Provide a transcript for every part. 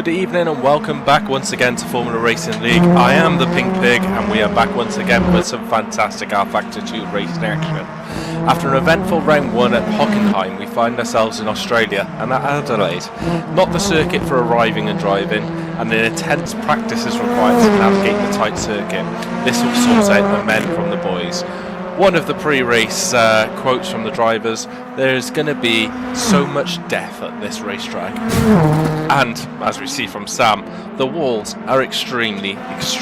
Good evening and welcome back once again to Formula Racing League. I am the Pink Pig and we are back once again with some fantastic rFactor 2 racing action. After an eventful round 1 at Hockenheim, we find ourselves in Australia and at Adelaide. Not the circuit for arriving and driving, and an intense practice is required to navigate the tight circuit. This will sort out the men from the boys. One of the pre-race quotes from the drivers: there's going to be so much death at this racetrack. And as we see from Sam, the walls are extremely close.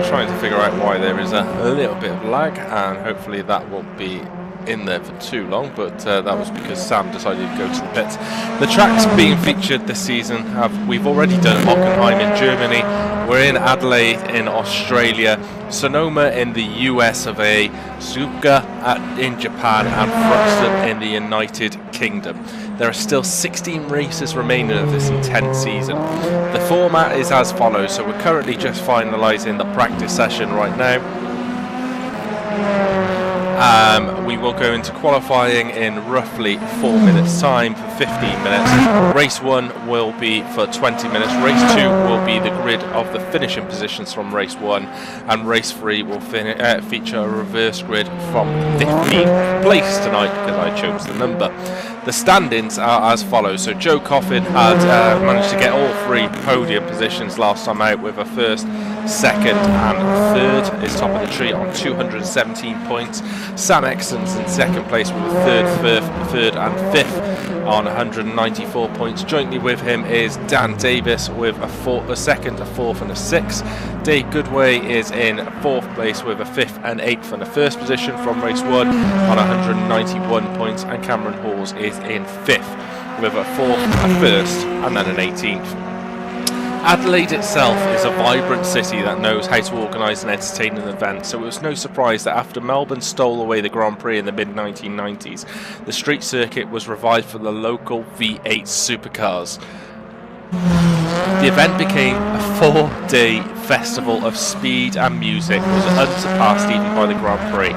Trying to figure out why there is a little bit of lag, and hopefully that won't be in there for too long, but that was because Sam decided to go to the pits. The tracks being featured this season we've already done Hockenheim in Germany, we're in Adelaide in Australia, Sonoma in the US of A, Suzuka in Japan, and Thruxton in the United Kingdom. There are still 16 races remaining of this intense season. The format is as follows, so we're currently just finalising the practice session right now. We will go into qualifying in roughly 4 minutes time for 15 minutes. Race 1 will be for 20 minutes. Race 2 will be the grid of the finishing positions from race 1, and race 3 will feature a reverse grid from 15th place tonight because I chose the number. The standings are as follows. So Joe Coffin had managed to get all 3 podium positions last time out with a first, second and third. Is top of the tree on 217 points. Sam Exton's in second place with a third and fifth on 194 points. Jointly with him is Dan Davis with a second, a fourth and a sixth. Dave Goodway is in fourth place with a fifth and eighth and a first position from race 1 on 191 points, and Cameron Halls is in fifth with a fourth, a first and then an 18th. Adelaide itself is a vibrant city that knows how to organise and entertain an event, so it was no surprise that after Melbourne stole away the Grand Prix in the mid-1990s, the street circuit was revived for the local V8 supercars. The event became a 4-day festival of speed and music, was unsurpassed even by the Grand Prix.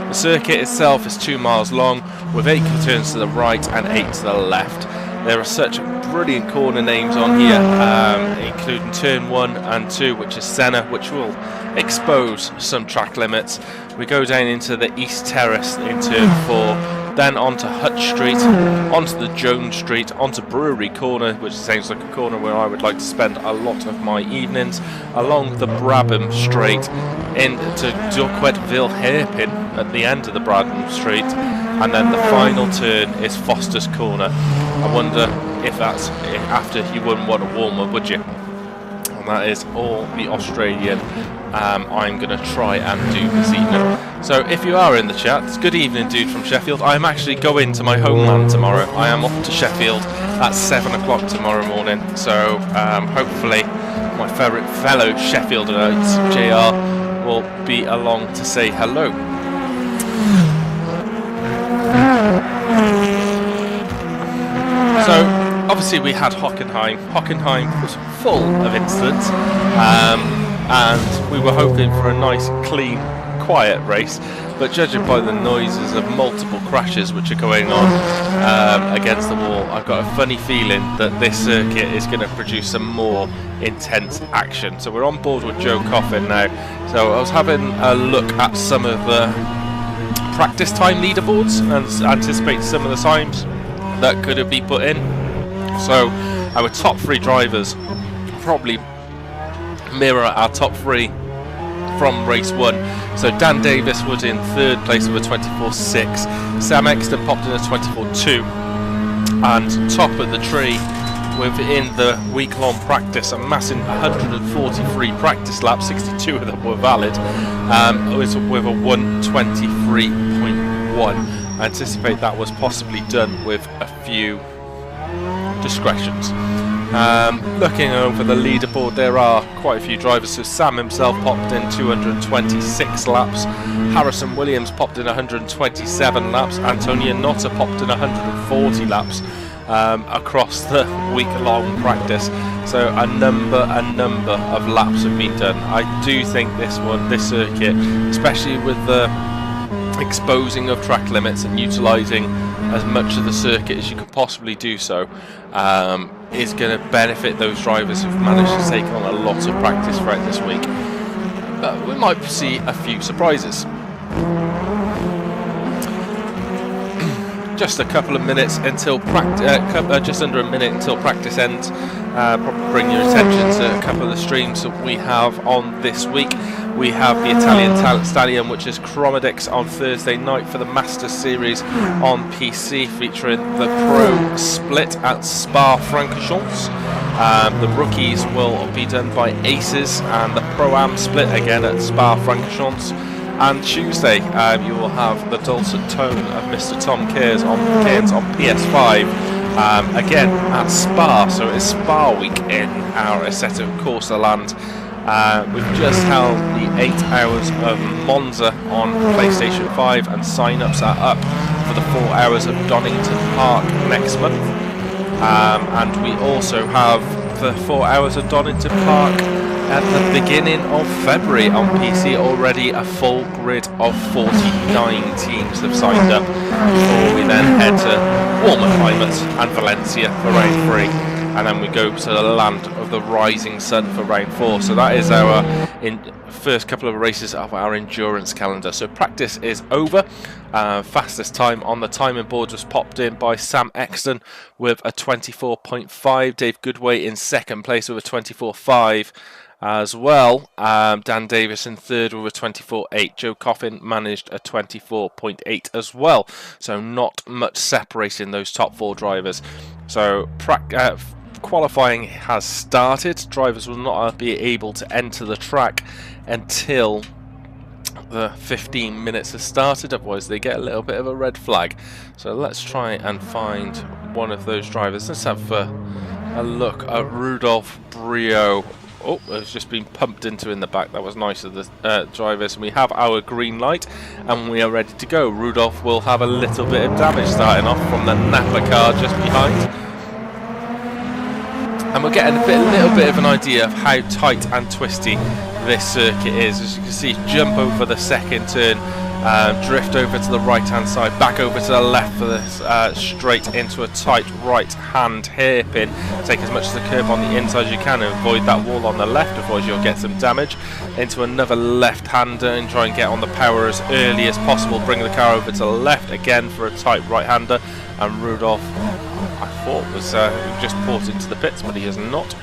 The circuit itself is 2 miles long, with 8 turns to the right and 8 to the left. There are such brilliant corner names on here, including turn 1 and 2, which is Senna, which will expose some track limits. We go down into the East Terrace in turn 4, then onto Hutch Street, onto the Jones Street, onto Brewery Corner, which sounds like a corner where I would like to spend a lot of my evenings, along the Brabham Straight, into Duquetteville Hairpin at the end of the Brabham Street, and then the final turn is Foster's Corner. I wonder if that's after you wouldn't want a warmer, would you? And that is all the Australian I'm going to try and do this evening. So if you are in the chat, good evening dude from Sheffield. I'm actually going to my homeland tomorrow. I am off to Sheffield at 7 o'clock tomorrow morning. So hopefully my fellow Sheffieldites, JR, will be along to say hello. So obviously we had Hockenheim. Hockenheim was full of incidents, and we were hoping for a nice, clean, quiet race, but judging by the noises of multiple crashes which are going on against the wall, I've got a funny feeling that this circuit is going to produce some more intense action. So we're on board with Joe Coffin now. So I was having a look at some of the practice time leaderboards and anticipate some of the times that could be put in. So our top 3 drivers probably mirror our top 3 from race 1. So Dan Davis was in third place with a 24.6, Sam Exton popped in a 24.2, and top of the tree within the week-long practice, amassing 143 practice laps, 62 of them were valid, with a 123.1. I anticipate that was possibly done with a few discretions. Looking over the leaderboard, there are quite a few drivers. So Sam himself popped in 226 laps, Harrison Williams popped in 127 laps, Antonia Notta popped in 140 laps across the week-long practice. So a number of laps have been done. I do think this circuit, especially with the exposing of track limits and utilising as much of the circuit as you could possibly do so is going to benefit those drivers who've managed to take on a lot of practice throughout this week. But we might see a few surprises. Just a couple of minutes until just under a minute until practice ends. Probably bring your attention to a couple of the streams that we have on this week. We have the Italian Stallion, which is Chromedix on Thursday night for the Masters Series on PC, featuring the Pro Split at Spa-Francorchamps. The rookies will be done by Aces, and the Pro-Am Split again at Spa-Francorchamps. And Tuesday, you will have the dulcet tone of Mr. Tom Cairns on PS5, again at Spa. So it's Spa week in our Assetto Corsa land. We've just held the 8 hours of Monza on PlayStation 5, and sign-ups are up for the 4 hours of Donington Park next month. And we also have the 4 hours of Donington Park at the beginning of February on PC. Already a full grid of 49 teams have signed up, before we then head to warmer climates and Valencia for round 3, and then we go to the land of the rising sun for round 4. So that is our first couple of races of our endurance calendar. So practice is over. Fastest time on the timing board was popped in by Sam Exton with a 24.5. Dave Goodway in second place with a 24.5 as well. Dan Davis in third with a 24.8. Joe Coffin managed a 24.8 as well. So not much separating those top 4 drivers. So qualifying has started. Drivers will not be able to enter the track until the 15 minutes has started, otherwise they get a little bit of a red flag. So let's try and find one of those drivers. Let's have a look at Rudolph Brio. Oh, it's just been pumped into in the back. That was nice of the drivers. And we have our green light, and we are ready to go. Rudolph will have a little bit of damage starting off from the Napa car just behind. And we're getting a little bit of an idea of how tight and twisty this circuit is. As you can see, jump over the second turn, drift over to the right hand side, back over to the left for this straight into a tight right hand hairpin. Take as much of the curb on the inside as you can and avoid that wall on the left, otherwise you'll get some damage. Into another left hander and try and get on the power as early as possible. Bring the car over to the left again for a tight right hander, and Rudolph, I thought, was just ported into the pits, but he is not.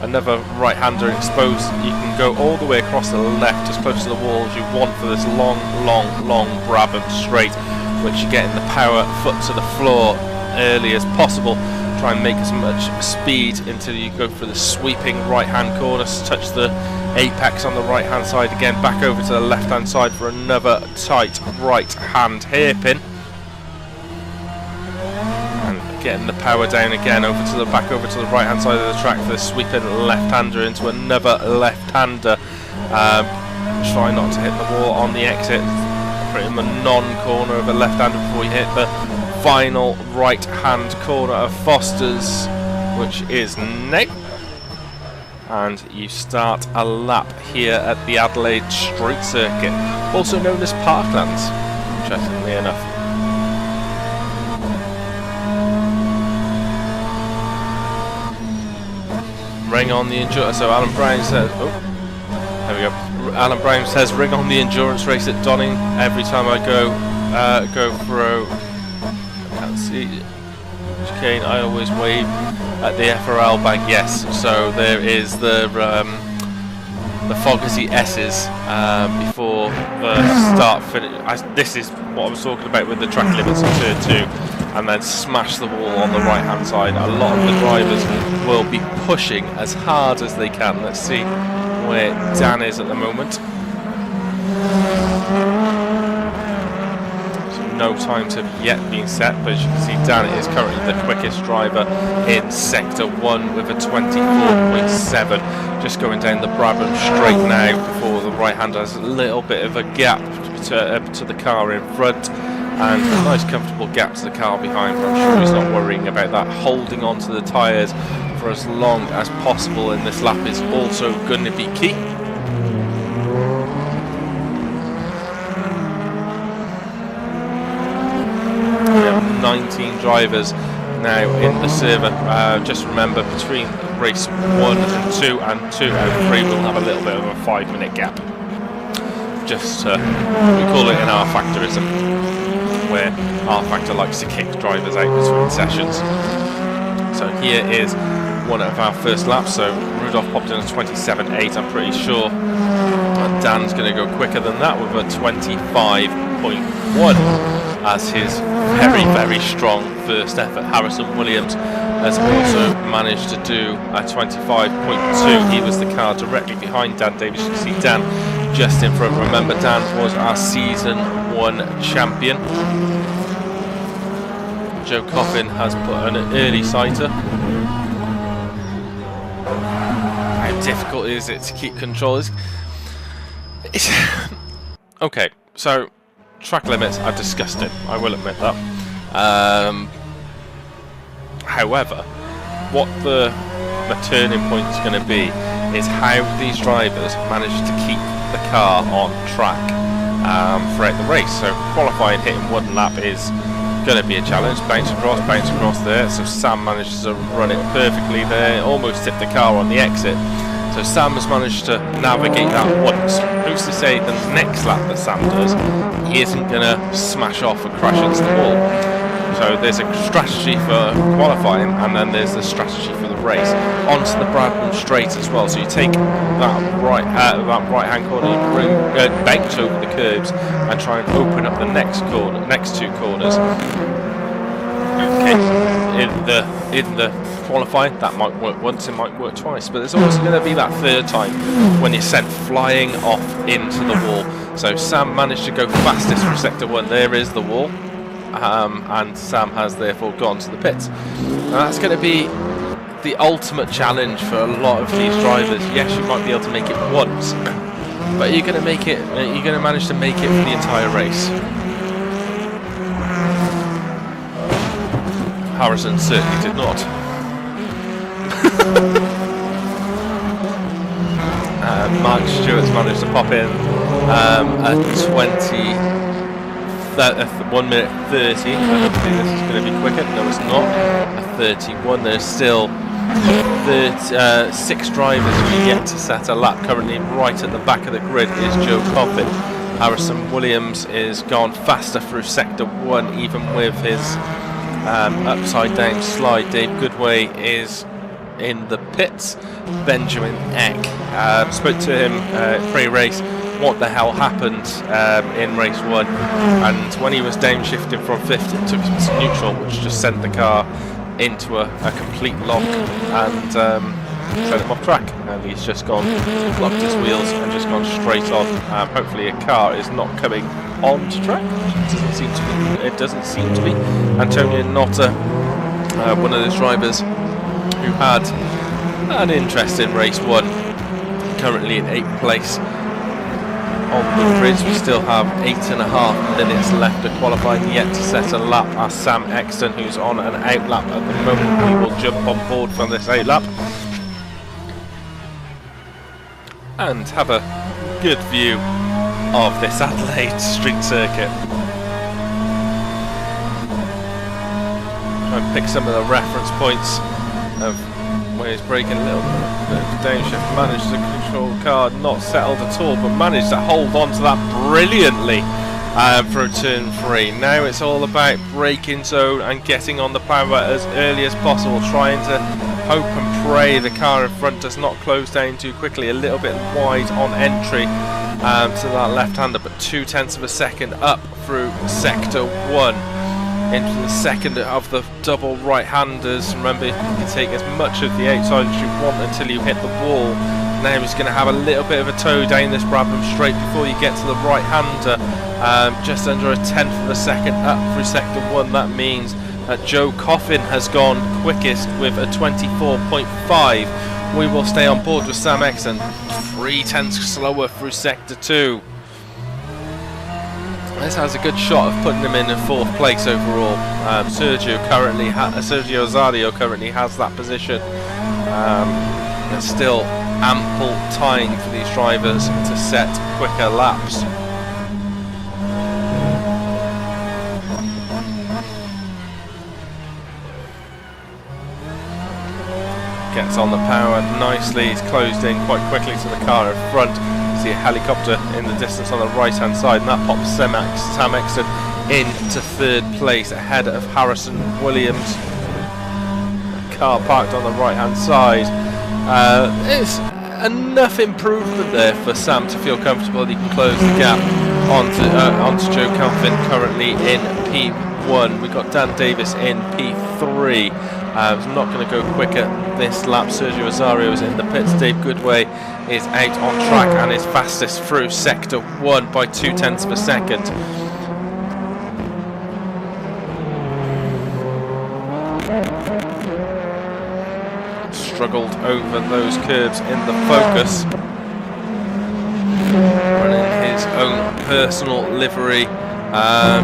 Another right-hander exposed. You can go all the way across the left, as close to the wall as you want for this long Brabham straight, which you get in the power foot to the floor early as possible. Try and make as much speed until you go for the sweeping right-hand corner, touch the apex on the right-hand side again, back over to the left-hand side for another tight right-hand hairpin. Getting the power down again back over to the right hand side of the track for the sweeping left-hander into another left-hander. Try not to hit the wall on the exit. Put in the non-corner of a left-hander before you hit the final right-hand corner of Foster's, which is now. And you start a lap here at the Adelaide Street Circuit, also known as Parklands, interestingly enough. Ring on the endurance. So Alan Brown says, oh, there we go. Alan Brown says, ring on the endurance race at Donning. Every time I go through, I can't see chicane, I always wave at the FRL bank. Yes, so there is the Fogarty S's before the start finish. This is what I was talking about with the track limits on turn 2. And then smash the wall on the right hand side. A lot of the drivers will be pushing as hard as they can. Let's see where Dan is at the moment. So no times have yet been set, but as you can see, Dan is currently the quickest driver in Sector 1 with a 24.7. Just going down the Brabham straight now before the right hander has a little bit of a gap to the car in front. And a nice comfortable gap to the car behind, but I'm sure he's not worrying about that. Holding on to the tyres for as long as possible in this lap is also going to be key. We have 9 drivers now in the server. Just remember, between race 1 and 2 and 2 and 3 we'll have a little bit of a 5-minute gap. Just we call it an rFactorism, where rFactor likes to kick drivers out between sessions. So here is one of our first laps. So Rudolph popped in a 27.8, I'm pretty sure. And Dan's going to go quicker than that with a 25.1 as his very, very strong first effort. Harrison Williams has also managed to do a 25.2. He was the car directly behind Dan Davis. You can see Dan just in front. Remember, Dan was our season 1 champion. Joe Coffin has put an early sighter. How difficult is it to keep control? Okay, so track limits are disgusting, I will admit that. However, what the turning point is going to be is how these drivers manage to keep the car on track throughout the race. So qualifying, hitting one lap is going to be a challenge. Bounce across there. So Sam manages to run it perfectly there, almost tipped the car on the exit. So Sam has managed to navigate that once. Who's to say the next lap that Sam does, he isn't going to smash off and crash into the wall. So there's a strategy for qualifying, and then there's the strategy for the race. Onto the Bradman straight as well. So you take that right-hand corner, you bring bank over the curbs, and try and open up the next two corners. Okay, in the qualifying, that might work once, it might work twice, but there's also going to be that third time when you're sent flying off into the wall. So Sam managed to go fastest from sector 1. There is the wall. And Sam has therefore gone to the pits. Now that's going to be the ultimate challenge for a lot of these drivers. Yes, you might be able to make it once, but you're going to make it. You're going to manage to make it for the entire race. Harrison certainly did not. Mark Stewart's managed to pop in at 1 minute 30. Hopefully this is going to be quicker. No, it's not. A 31. There's still 6 drivers who are yet to set a lap. Currently right at the back of the grid is Joe Coffin. Harrison Williams is gone faster through sector 1, even with his upside down slide. Dave Goodway is in the pits. Benjamin Eck. Spoke to him pre-race. What the hell happened in race 1, and when he was downshifting from 50, it took him to neutral, which just sent the car into a complete lock and sent him off track, and he's just gone, locked his wheels and just gone straight on. Hopefully a car is not coming onto track. It doesn't seem to be. Antonio Notta, one of those drivers who had an interesting race 1, currently in 8th place. On the grids, we still have 8.5 minutes left to qualify, yet to set a lap. As Sam Exton, who's on an out lap at the moment, he will jump on board from this out lap and have a good view of this Adelaide street circuit. Try and pick some of the reference points of where he's braking a little bit of downshift. Managed to control the car, not settled at all, but managed to hold on to that brilliantly for a turn 3. Now it's all about braking zone and getting on the power as early as possible, trying to hope and pray the car in front does not close down too quickly. A little bit wide on entry to that left-hander, but 0.2 of a second up through sector 1. Into the second of the double right-handers. Remember, you can take as much of the outside as you want until you hit the wall. Now he's going to have a little bit of a toe down this Brabham straight before you get to the right-hander. Just under a 1/10 of a second up through sector 1. That means that Joe Coffin has gone quickest with a 24.5. We will stay on board with Sam Exton. 0.3 slower through sector 2. This has a good shot of putting him in 4th place overall. Sergio Azario currently has that position. There's still ample time for these drivers to set quicker laps. gets on the power nicely. He's closed in quite quickly to the car in front. See a helicopter in the distance on the right hand side, and that pops Sam Exton into third place ahead of Harrison Williams. Car parked on the right hand side. It's enough improvement there for Sam to feel comfortable that he can close the gap onto Joe Calvin, currently in P1. We've got Dan Davis in P3. He's not going to go quicker this lap. Sergio Azario is in the pits. Dave Goodway is out on track and is fastest through sector 1 by 0.2 of a second. Struggled over those curves in the Focus, running his own personal livery,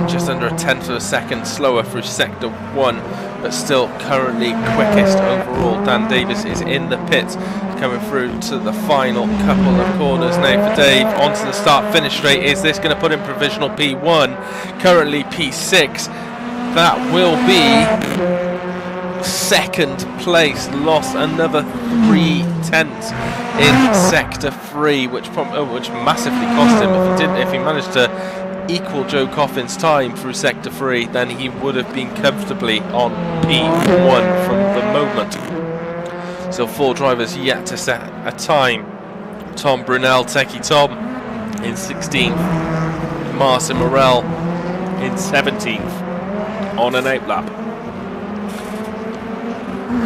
just under 0.1 of a second slower through sector 1, but still currently quickest overall. Dan Davis is in the pits, coming through to the final couple of corners now for Dave. Onto the start-finish straight. Is this going to put him provisional P1? Currently P6. That will be second place. Lost another 0.3 in sector 3, which massively cost him. If he managed to equal Joe Coffin's time through sector 3, then he would have been comfortably on P1 from the moment. So 4 drivers yet to set a time. Tom Brunel, Techie Tom in 16th, Marcin Morel in 17th on an outlap.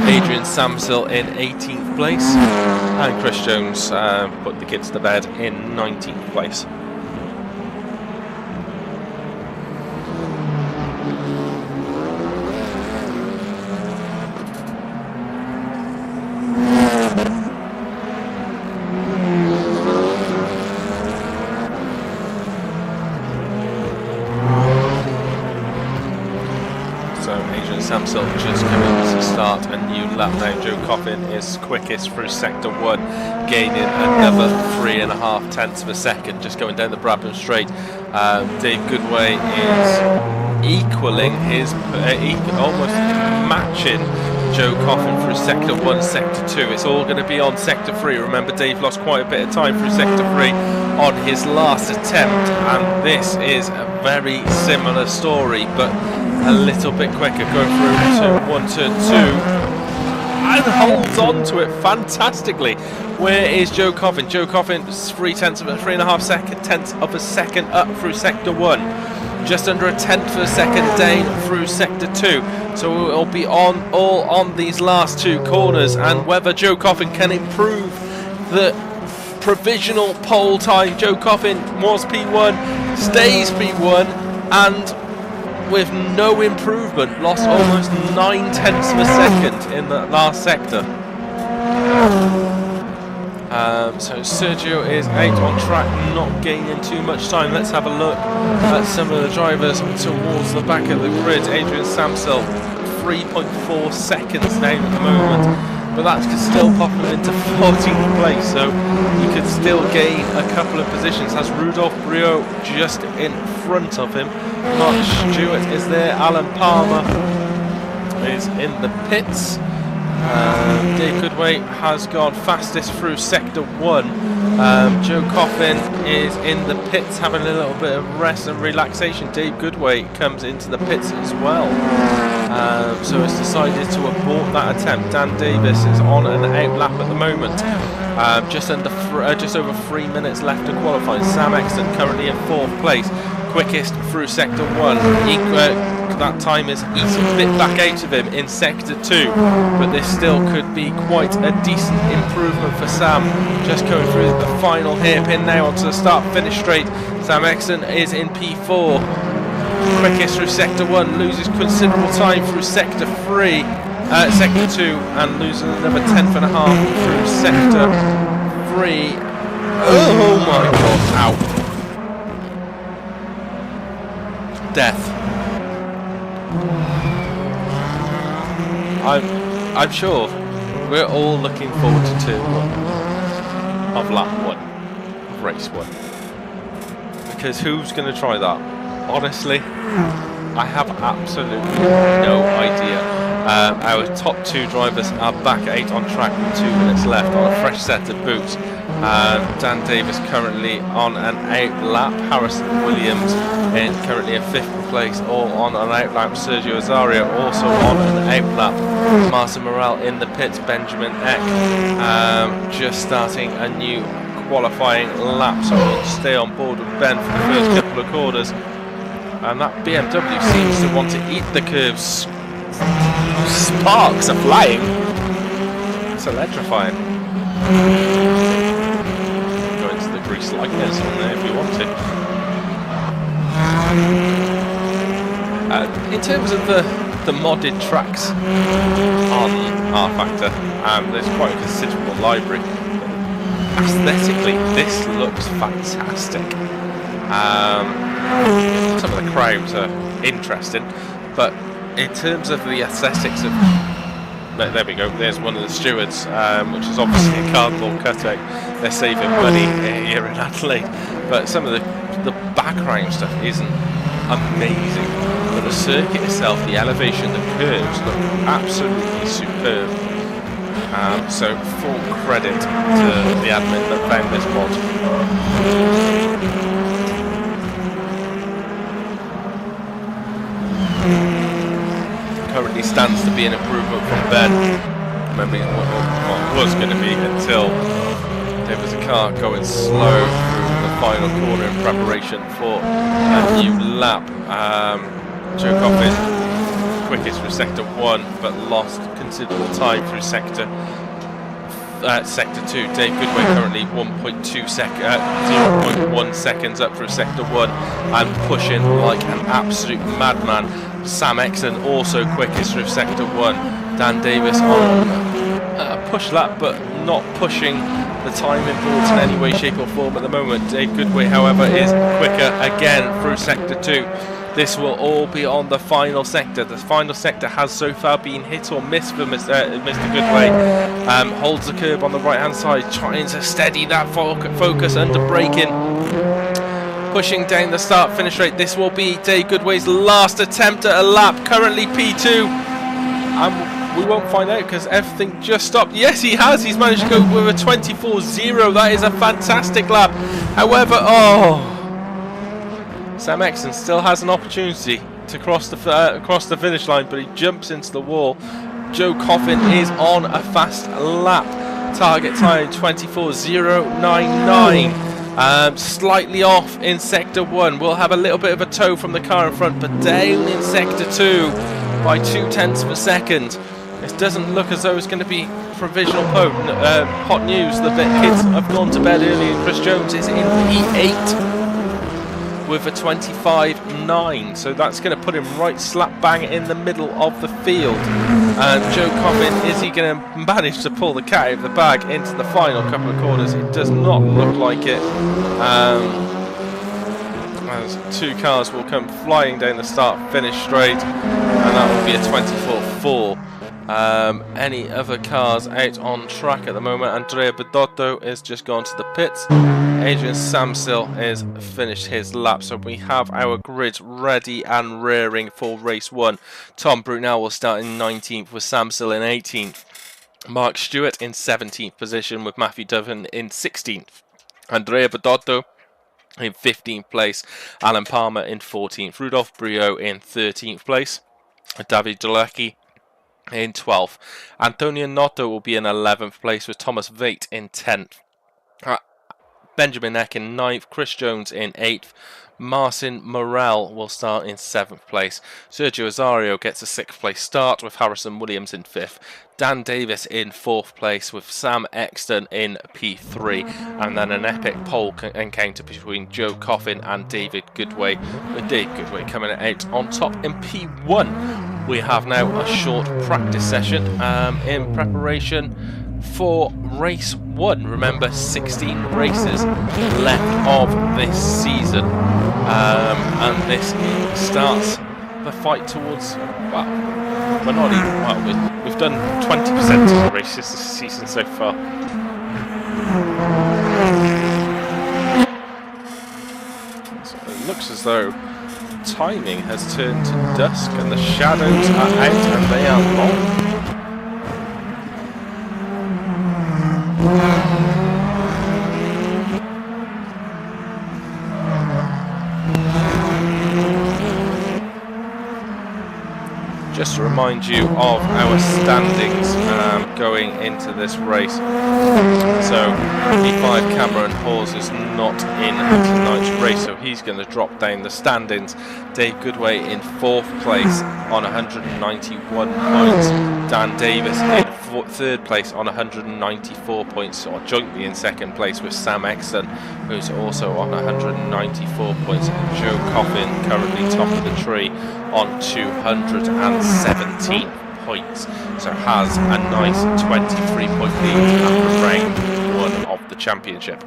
Adrian Samsill in 18th place, and Chris Jones put the kids to bed in 19th place. Samsill just coming to start a new lap now. Joe Coffin is quickest through sector 1, gaining another 3.5 of a second, just going down the Brabham straight. Dave Goodway is equaling his, almost matching Joe Coffin through sector 1, sector 2. It's all going to be on sector 3. Remember, Dave lost quite a bit of time through sector 3 on his last attempt, and this is a very similar story, but a little bit quicker. Going through turn 1, turn 2, and holds on to it fantastically. Where is Joe Coffin? Joe Coffin 3.5 of a second up through sector 1, just under 0.1 of a second down through sector 2. So it'll be all on these last 2 corners, and whether Joe Coffin can improve the provisional pole time. Joe Coffin was P1, stays P1, and with no improvement, lost almost 0.9 of a second in the last sector. So Sergio is out on track, not gaining too much time. Let's have a look at some of the drivers towards the back of the grid. Adrian Samsill, 3.4 seconds down at the moment, but that could still pop him into 14th place, so he could still gain a couple of positions. Has Rudolph Brio just in front of him. Mark Stewart is there. Alan Palmer is in the pits. Dave Goodway has gone fastest through sector 1. Joe Coffin is in the pits having a little bit of rest and relaxation. Dave Goodway comes into the pits as well. So it's decided to abort that attempt. Dan Davis is on an outlap at the moment. Just over 3 minutes left to qualify. Sam Exton currently in 4th place, quickest through sector 1. That time is eaten a bit back out of him in sector 2, but this still could be quite a decent improvement for Sam. Just going through the final hairpin now onto the start-finish straight. Sam Exton is in P4, quickest through sector 1, loses considerable time through sector 3. Sector 2, and loses another 10.5 through sector 3. Oh my god, ow. Death. I'm sure we're all looking forward to turn 1 of lap 1 of race 1. Because who's going to try that? Honestly, I have absolutely no idea. Our top 2 drivers are back 8 on track with 2 minutes left on a fresh set of boots. Dan Davis currently on an out lap. Harrison Williams in currently in 5th place, all on an out lap. Sergio Azario also on an out lap. Martin Morel in the pits. Benjamin Eck just starting a new qualifying lap, so we'll stay on board with Ben for the first couple of quarters. And that BMW seems to want to eat the curves. Sparks are flying. It's electrifying. Go into the grease lightness on there if you want to. In terms of the modded tracks on rFactor, there's quite a considerable library. Aesthetically, this looks fantastic. Some of the crowds are interesting, but in terms of the aesthetics of, there we go, there's one of the stewards, which is obviously a cardboard cutout. They're saving money here in Adelaide, but some of the background stuff isn't amazing, but the circuit itself, the elevation, the curves look absolutely superb. So full credit to the admin that found this mod. Currently stands to be an improvement from Ben. Remembering what was going to be until there was a car going slow through the final corner in preparation for a new lap. Joe Coffin quickest through sector 1, but lost considerable time through sector 2. Dave Goodway currently 0.1 seconds up through sector 1 and pushing like an absolute madman. Sam Exton also quickest through sector 1. Dan Davis on a push lap, but not pushing the timing boards in any way, shape or form at the moment. Dave Goodway, however, is quicker again through sector 2. This will all be on the final sector. The final sector has so far been hit or miss for Mr. Goodway. Holds the curb on the right hand side, trying to steady that focus under braking. Pushing down the start finish rate. This will be Dave Goodway's last attempt at a lap, currently P2. We won't find out because everything just stopped. Yes, he has. He's managed to go with a 24.0. That is a fantastic lap. However, Sam Exton still has an opportunity to cross the finish line, but he jumps into the wall. Joe Coffin is on a fast lap. Target time 24.099. Slightly off in sector 1. We'll have a little bit of a tow from the car in front, but down in sector 2 by 0.2 of a second. This doesn't look as though it's going to be provisional hot news. The kids have gone to bed early, and Chris Jones is in P8 with a 25.9, so that's going to put him right slap bang in the middle of the field. And Joe Coffin, is he going to manage to pull the cat out of the bag into the final couple of corners? It does not look like it. As 2 cars will come flying down the start finish straight, and that will be a 24.4. Any other cars out on track at the moment? Andrea Bedotto is just gone to the pits. Adrian Samsil has finished his lap, so we have our grids ready and rearing for race 1. Tom Brunel will start in 19th with Samsil in 18th. Mark Stewart in 17th position with Matthew Doven in 16th. Andrea Bedotto in 15th place. Alan Palmer in 14th. Rudolph Brio in 13th place. David Jalecki in 12th. Antonio Noto will be in 11th place with Thomas Veit in 10th. Benjamin Eck in 9th, Chris Jones in 8th. Martin Morel will start in 7th place. Sergio Azario gets a 6th place start with Harrison Williams in 5th. Dan Davis in 4th place with Sam Exton in P3. And then an epic pole encounter between Joe Coffin and David Goodway, with Dave Goodway coming out on top in P1. We have now a short practice session in preparation for race 1. Remember, 16 races left of this season, and this starts the fight towards, well, we're not even, well, we've done 20% of the races this season so far. So it looks as though timing has turned to dusk and the shadows are out and they are long. Just to remind you of our standings going into this race. So P5 Cameron Hawes is not in tonight's race, so he's going to drop down the standings. Dave Goodway in 4th place on 191 points. Dan Davis in 3rd place on 194 points, or jointly in 2nd place with Sam Exton, who's also on 194 points. And Joe Coffin currently top of the tree on 217 points, so has a nice 23-point lead after round 1 of the championship.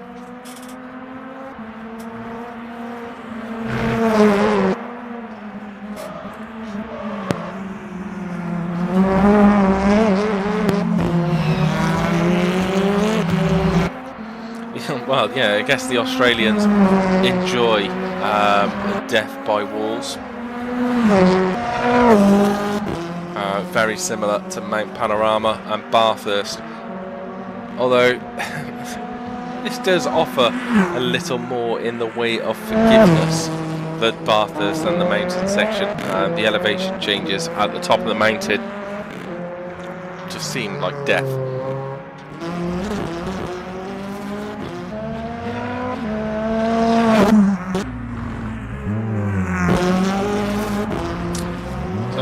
Well, yeah, I guess the Australians enjoy death by walls. Very similar to Mount Panorama and Bathurst, although this does offer a little more in the way of forgiveness than Bathurst and the mountain section. The elevation changes at the top of the mountain just seem like death.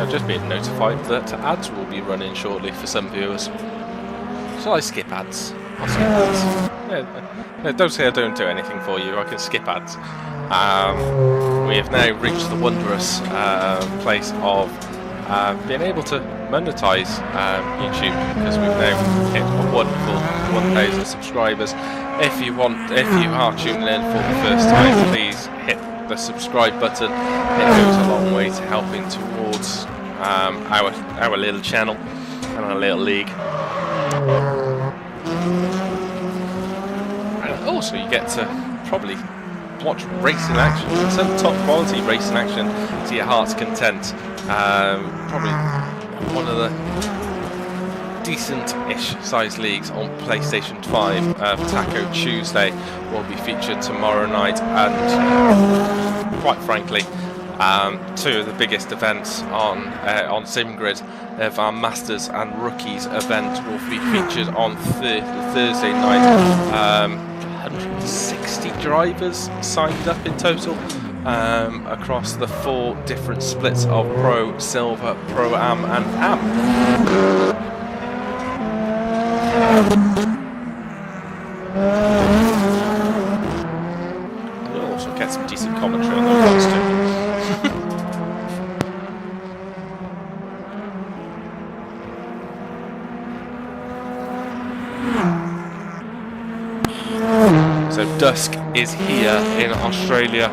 Just being notified that ads will be running shortly for some viewers. Shall I skip ads? I'll skip ads. Yeah, don't say I don't do anything for you, I can skip ads. We have now reached the wondrous place of being able to monetize YouTube, because we've now hit a wonderful 1,000 subscribers. If you are tuning in for the first time, please hit the subscribe button. It goes a long way to helping towards our little channel and our little league. And also you get to probably watch racing action, some top quality racing action to your heart's content. Probably one of the decent-ish sized leagues on PlayStation 5. Taco Tuesday will be featured tomorrow night, and quite frankly, 2 of the biggest events on SimGrid of our Masters and Rookies event will be featured on Thursday night. 160 drivers signed up in total across the 4 different splits of Pro, Silver, Pro-Am and Am. You'll also get some decent commentary on those ones too. So dusk is here in Australia.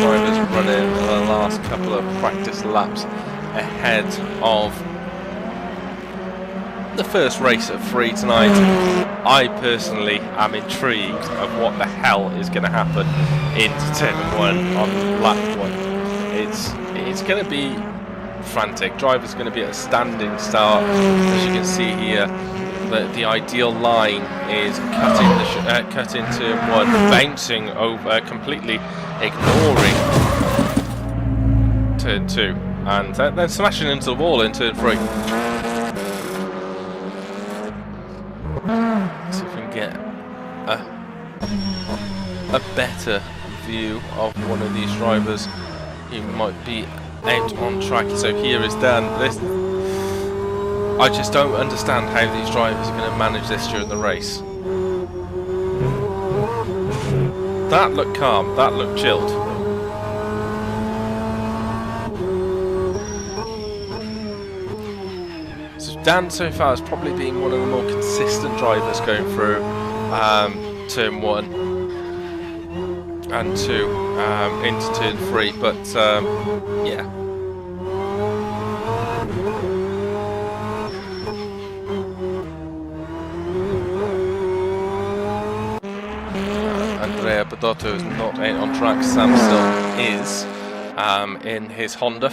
Drivers running the last couple of practice laps ahead of the first race at 3 tonight. I personally am intrigued of what the hell is going to happen into turn 1 on lap 1. It's going to be frantic. Driver's going to be at a standing start. As you can see here, the ideal line is cutting turn 1, bouncing over, completely ignoring turn 2, and then smashing into the wall in turn 3. See if we can get a better view of one of these drivers who might be out on track. So here is Dan. I just don't understand how these drivers are going to manage this during the race. That looked calm, that looked chilled. So Dan so far has probably been one of the more consistent drivers going through turn 1 and 2 into turn 3, but yeah. Berdotto is not on track. Sam still is in his Honda.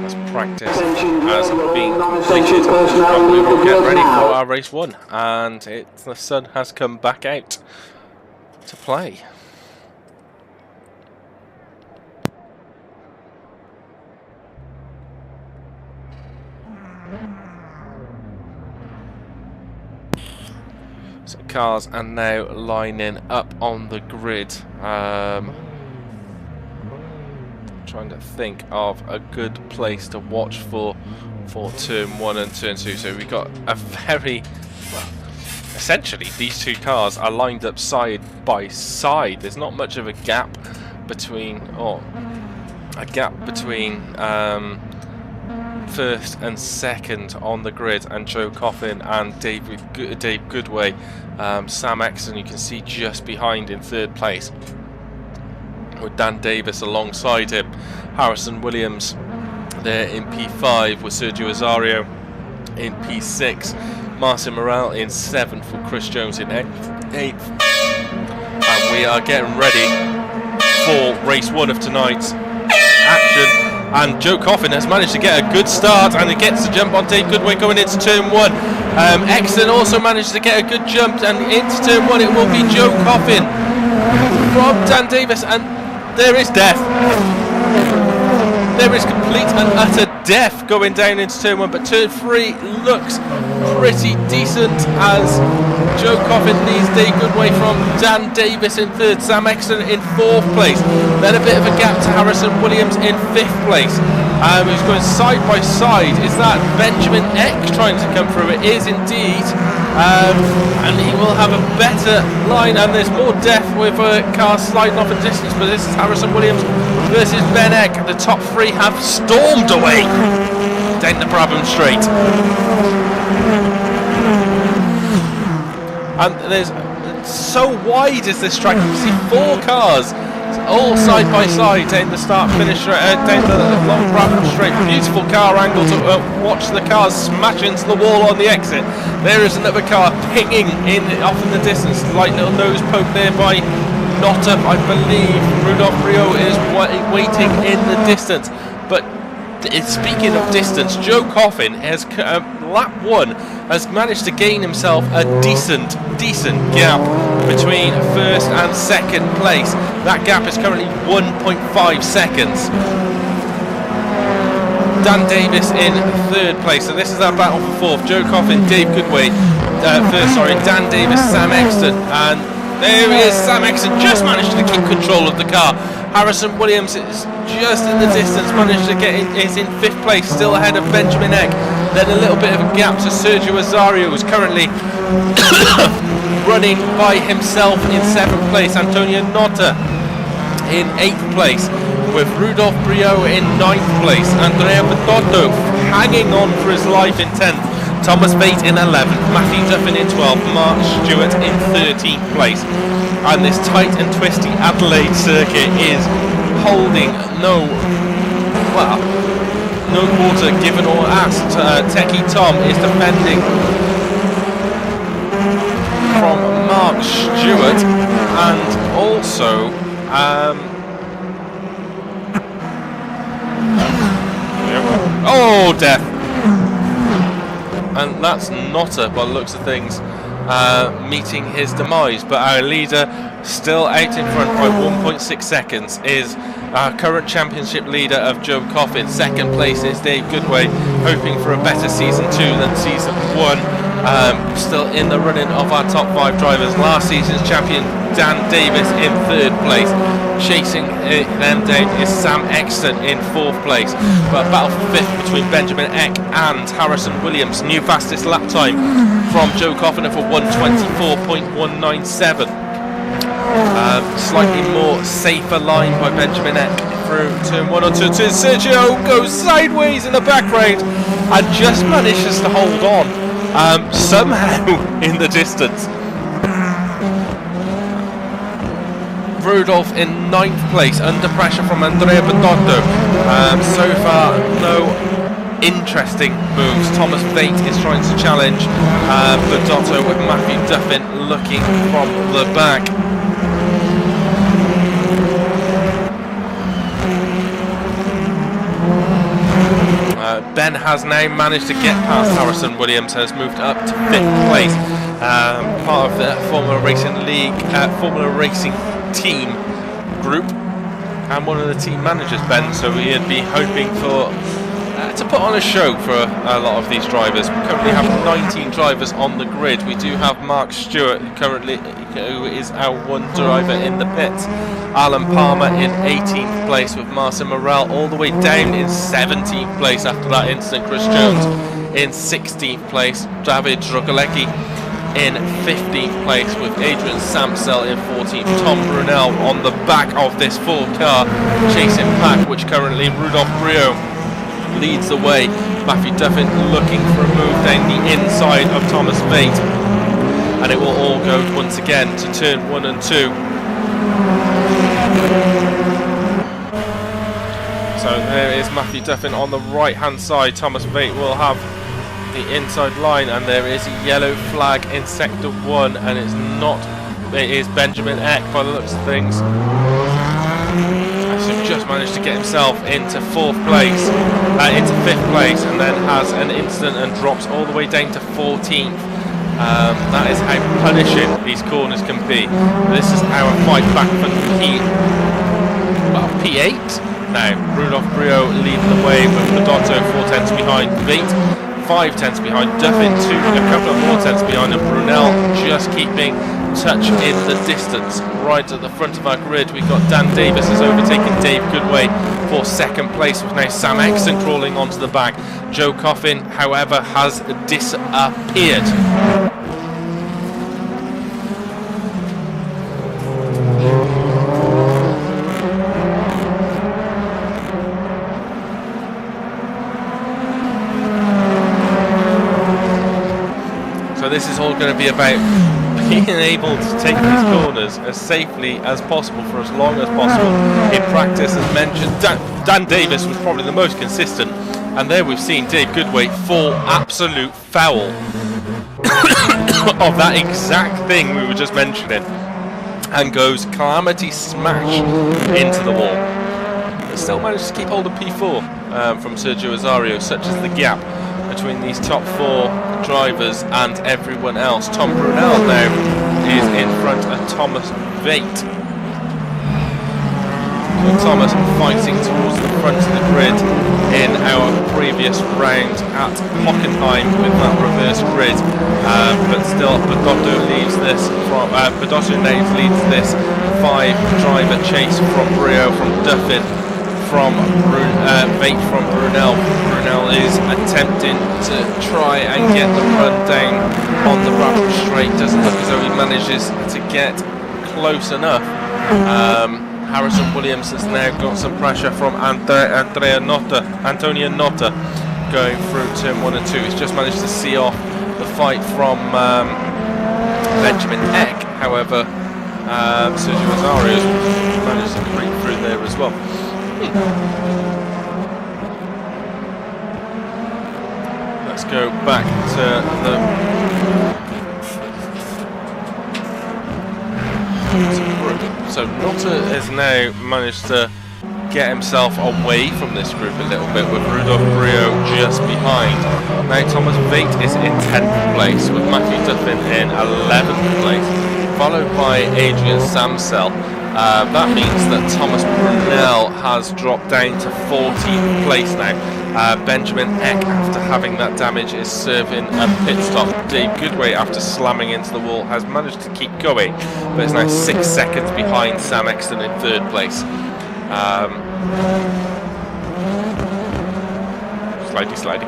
As practice has been completed, we will get ready for our race 1, and the sun has come back out to play. So cars are now lining up on the grid. Trying to think of a good place to watch for turn 1 and turn 2. So we've got a very, well, essentially these two cars are lined up side by side. There's not much of a gap between, first and second on the grid, and Joe Coffin and Dave Goodway. Sam Exton, you can see just behind in 3rd place, with Dan Davis alongside him. Harrison Williams there in P5 with Sergio Azario in P6. Marcin Morel in 7th with Chris Jones in 8th. And we are getting ready for race 1 of tonight's action. And Joe Coffin has managed to get a good start, and he gets the jump on Dave Goodway going into turn 1. Exton also managed to get a good jump, and into turn 1 it will be Joe Coffin from Dan Davis, and there is death. There is complete and utter death going down into turn 1, but turn 3 looks pretty decent as Joe Coffin leads Dave Goodway from Dan Davis in 3rd, Sam Exton in 4th place. Then a bit of a gap to Harrison Williams in 5th place. Who's going side by side. Is that Benjamin Eck trying to come through? It is indeed. And he will have a better line, and there's more death with cars sliding off a distance, but this is Harrison Williams versus Ben Eck. The top 3 have stormed away down the Brabham Straight. And there's so wide is this track. You can see 4 cars all side by side down the start-finish, down the long Brabham Straight. Beautiful car angle to watch the cars smash into the wall on the exit. There is another car pinging in off in the distance, light little nose poke there by Notta. I believe Rudolph Brio is waiting in the distance. But speaking of distance, Joe Coffin has lap 1 has managed to gain himself a decent gap between 1st and 2nd place. That gap is currently 1.5 seconds. Dan Davis in 3rd place, so this is our battle for 4th. Joe Coffin, Dave Goodway, Dan Davis, Sam Exton, and there is Sam Exton, just managed to keep control of the car. Harrison Williams is just in the distance, managed to get in, is in 5th place, still ahead of Benjamin Eck. Then a little bit of a gap to Sergio Azario, who's currently running by himself in 7th place. Antonio Notta in 8th place, with Rudolph Brio in 9th place. Andrea Berdotto hanging on for his life in 10th. Thomas Veit in 11th, Matthew Duffin in 12th, Mark Stewart in 13th place. And this tight and twisty Adelaide circuit is holding no quarter given or asked. Techie Tom is defending from Mark Stewart, and also oh, death. And that's Notta, by the looks of things, meeting his demise. But our leader, still out in front by 1.6 seconds, is our current championship leader of Joe Coffin. 2nd place is Dave Goodway, hoping for a better season 2 than season 1. Still in the running of our top 5 drivers. Last season's champion Dan Davis in 3rd place. Chasing them down is Sam Exton in 4th place. But a battle for 5th between Benjamin Eck and Harrison Williams. New fastest lap time from Joe Coffin for 1:24.197. Slightly more safer line by Benjamin Eck through turn 1 or turn 2. Sergio goes sideways in the background and just manages to hold on somehow in the distance. Rudolph in 9th place, under pressure from Andrea Berdotto. So far, no interesting moves. Thomas Veit is trying to challenge Btcc with Matthew Duffin looking from the back. Ben has now managed to get past Harrison Williams, has moved up to 5th place, part of the Formula Racing League, Formula Racing team group, and one of the team managers, Ben, so he'd be hoping for to put on a show for a lot of these drivers. We currently have 19 drivers on the grid. We do have Mark Stewart, who is our one driver in the pits. Alan Palmer in 18th place, with Marcin Morel all the way down in 17th place after that incident. Chris Jones in 16th place. David Drogolecki in 15th place, with Adrian Samsel in 14th. Tom Brunel on the back of this 4-car chasing pack, which currently Rudolf Brio leads the way. Matthew Duffin looking for a move down the inside of Thomas Veit, and it will all go once again to turn 1 and 2. So there is Matthew Duffin on the right hand side. Thomas Veit will have the inside line, and there is a yellow flag in sector 1, and it is Benjamin Eck by the looks of things. So just managed to get himself into 5th place, and then has an incident and drops all the way down to 14th. That is how punishing these corners can be. This is our fight back for P8. Now, Rudolf Brio leading the way with Btcc 4 tenths behind, Veit 5 tenths behind, Duffin a couple of more tenths behind, and Brunel just keeping touch in the distance. Right at the front of our grid, we've got Dan Davis has overtaken Dave Goodway for 2nd place, with now Sam Exton crawling onto the back. Joe Coffin, however, has disappeared. So this is all going to be about being able to take these corners as safely as possible for as long as possible. In practice, as mentioned, Dan Davis was probably the most consistent, and there we've seen Dave Goodway fall absolute foul of that exact thing we were just mentioning, and goes calamity smash into the wall. But still managed to keep hold of P4 from Sergio Azario, such as the gap between these top 4 drivers and everyone else. Tom Brunel now is in front of Thomas Veit. So Thomas fighting towards the front of the grid in our previous round at Hockenheim with that reverse grid, but still Btcc leads this 5-driver chase from Brio, from Duffin, from Veit, from Brunel. Brunel is attempting to try and get the run down on the rapid straight. Doesn't look as though he manages to get close enough. Harrison Williams has now got some pressure from Antonio Notta going through turn 1 and 2. He's just managed to see off the fight from Benjamin Eck. However, Sergio Azario managed to creep through there as well. Let's go back to the group. So Notta has now managed to get himself away from this group a little bit, with Rudolf Brio just behind. Now Thomas Veit is in 10th place, with Matthew Duffin in 11th place, followed by Adrian Samsel. That means that Thomas Brunel has dropped down to 14th place now. Benjamin Eck, after having that damage, is serving a pit stop. Dave Goodway, after slamming into the wall, has managed to keep going, but is now 6 seconds behind Sam Exton in 3rd place. Slidey.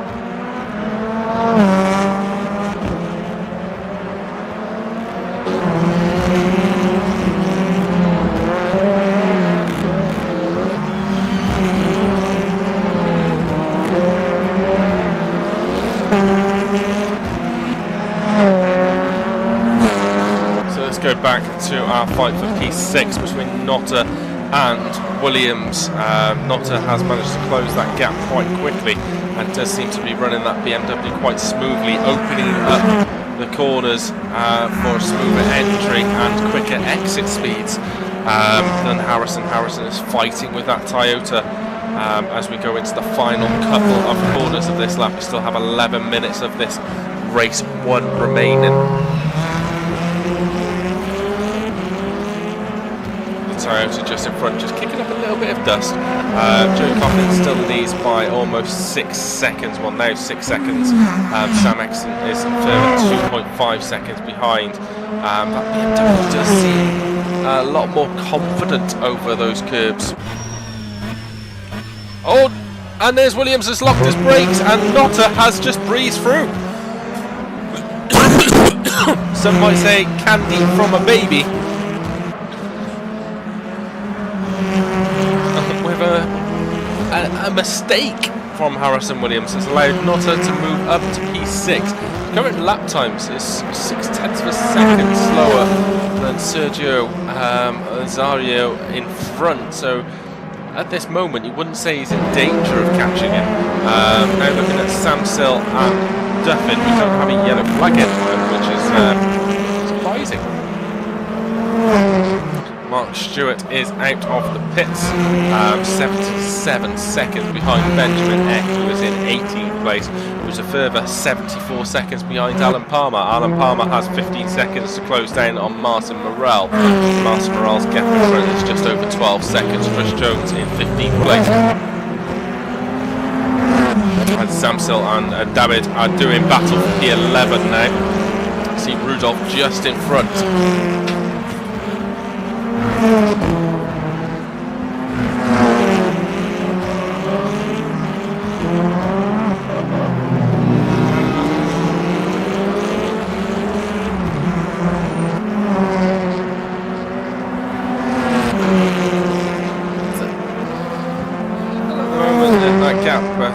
Go back to our fight for P6 between Notta and Williams. Notta has managed to close that gap quite quickly and does seem to be running that BMW quite smoothly, opening up the corners for a smoother entry and quicker exit speeds than Harrison. Harrison is fighting with that Toyota as we go into the final couple of corners of this lap. We still have 11 minutes of this race 1 remaining. Toyota just in front, just kicking up a little bit of dust. Joe Coffin still leads by almost 6 seconds. Well, now 6 seconds. Sam Exton is further 2.5 seconds behind. But BMW does seem a lot more confident over those curbs. Oh, and there's Williams has locked his brakes, and Notta has just breezed through. Some might say candy from a baby. A mistake from Harrison Williams has allowed Notta to move up to P6. Current lap times is 0.6 of a second slower than Sergio Azario in front. So at this moment, you wouldn't say he's in danger of catching him. Now looking at Samsil and Duffin, we don't have a yellow flag anywhere, which is surprising. Mark Stewart is out of the pits, 77 seconds behind Benjamin Eck, who is in 18th place, who's a further 74 seconds behind Alan Palmer. Alan Palmer has 15 seconds to close down on Martin Morell. Martin Morell's gap in front is just over 12 seconds. Chris Jones in 15th place. And Samsil and David are doing battle for P11 now. See Rudolph just in front.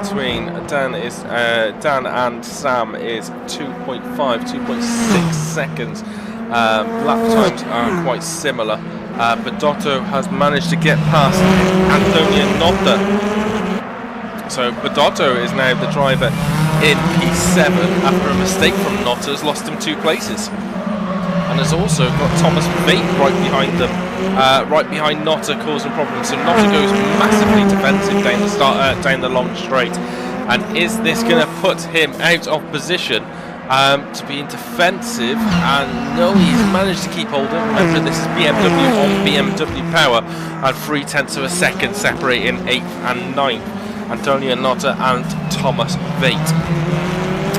Between Dan and Sam is 2.6 seconds. Lap times are quite similar. Badotto has managed to get past Antonio Notta. So Badotto is now the driver in P7 after a mistake from Notta has lost him 2 places. And has also got Thomas Vate right behind them, right behind Notta, causing problems. So Notta goes massively defensive down the long straight. And is this going to put him out of position to being defensive? And no, he's managed to keep holding. Remember, this is BMW on BMW power, and 0.3 of a second separating 8th and 9th. Antonio Notta and Thomas Vate.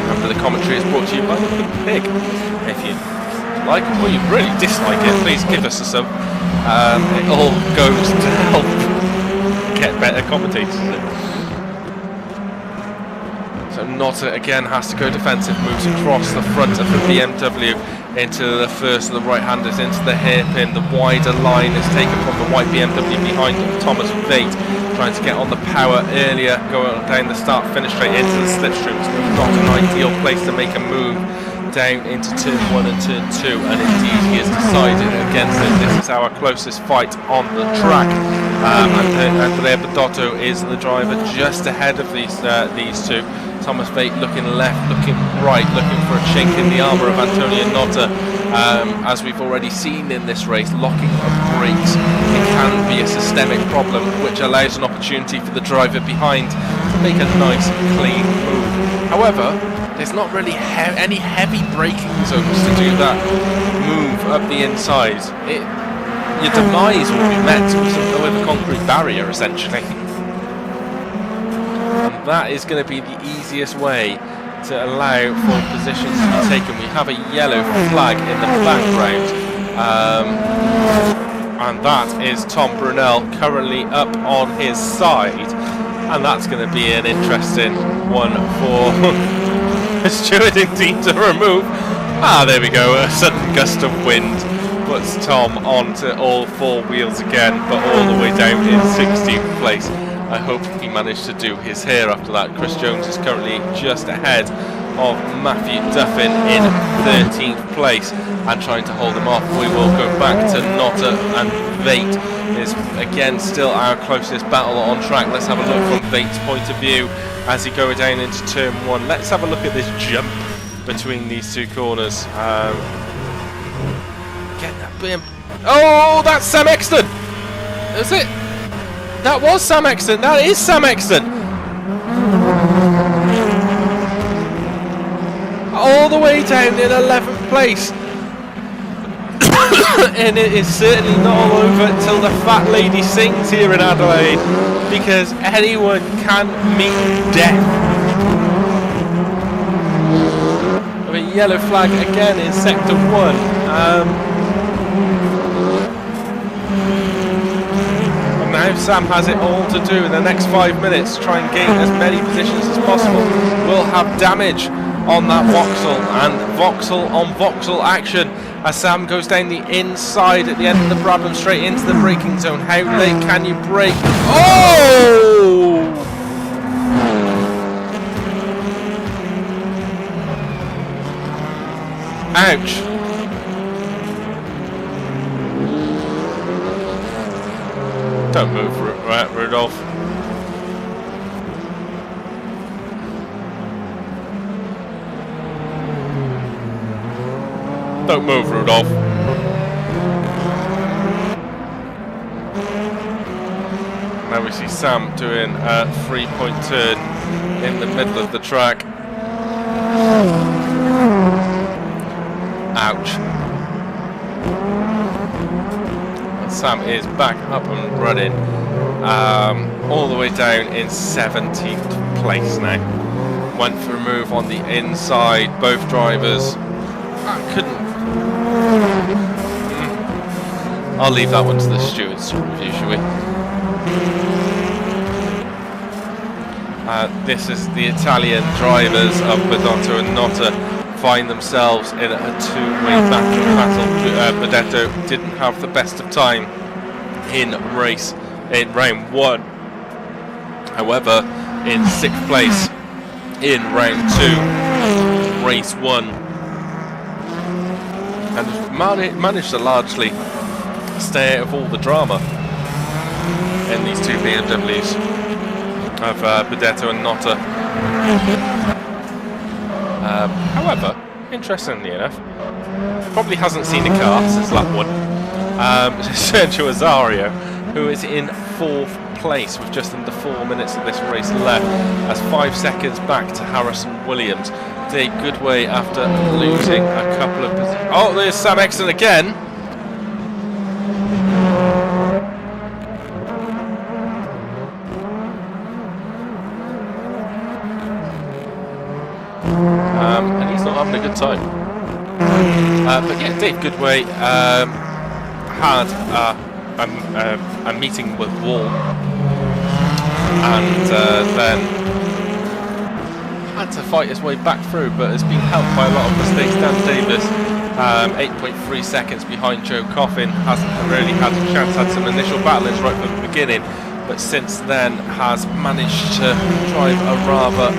Remember, the commentary is brought to you by the Big Pig. If you like it or you really dislike it, please give us a sub. It all goes to help get better commentators. So Notta again has to go defensive, moves across the front of the BMW into the first of the right-handers, into the hairpin. The wider line is taken from the white BMW behind Thomas Vate, trying to get on the power earlier, going down the start-finish straight into the slipstream. So not an ideal place to make a move down into turn 1 and turn 2, and indeed he has decided against it. This is our closest fight on the track, and Andrea Badotto is the driver just ahead of these two. Thomas Vate looking left, looking right, looking for a chink in the armour of Antonio Notta. As we've already seen in this race, locking of brakes, it can be a systemic problem, which allows an opportunity for the driver behind to make a nice clean move. However, there's not really any heavy braking zones to do that move up the inside. Your demise will be met with a concrete barrier, essentially. And that is going to be the easiest way to allow for positions to be taken. We have a yellow flag in the background. And that is Tom Brunel currently up on his side. And that's going to be an interesting one for Stewart indeed to remove. There we go, a sudden gust of wind puts Tom onto all 4 wheels again, but all the way down in 16th place. I hope he managed to do his hair after that. Chris Jones is currently just ahead of Matthew Duffin in 13th place and trying to hold him off. We will go back to Notta, and Vate is again still our closest battle on track. Let's have a look from Vate's point of view as he goes down into turn 1. Let's have a look at this jump between these two corners. Get that BM. Oh, that's Sam Exton! Is it? That was Sam Exton. That is Sam Exton. All the way down in 11th place. And it is certainly not all over till the fat lady sings here in Adelaide, because anyone can meet death. A yellow flag again in sector 1. Now Sam has it all to do in the next 5 minutes to try and gain as many positions as possible. We'll have damage on that Vauxhall, and Vauxhall on Vauxhall action as Sam goes down the inside at the end of the Brabham straight into the braking zone. How late can you brake? Oh! Ouch. Don't move, Rudolph. Don't move, Rudolph. Now we see Sam doing a 3-point turn in the middle of the track. Ouch. And Sam is back up and running, all the way down in 17th place now. Went for a move on the inside. Both drivers couldn't. I'll leave that one to the stewards to review, shall we? This is the Italian drivers of Btcc and Notta find themselves in a two-way battle. Benedetto didn't have the best of time in round 1. However, in 6th place in round 2, race 1, and managed to largely stay out of all the drama in these two BMWs of Benedetto and Notta. However, interestingly enough, probably hasn't seen a car since lap 1. Sergio Azario, who is in 4th place with just under 4 minutes of this race left, as 5 seconds back to Harrison Williams. Dave Goodway after losing a couple of positions. Oh, there's Sam Exton again. And he's not having a good time. But yeah, Dave Goodway had a meeting with Wall, and then had to fight his way back through, but has been helped by a lot of mistakes. Dan Davis, 8.3 seconds behind Joe Coffin, hasn't really had a chance, had some initial battlings right from the beginning, but since then has managed to drive a rather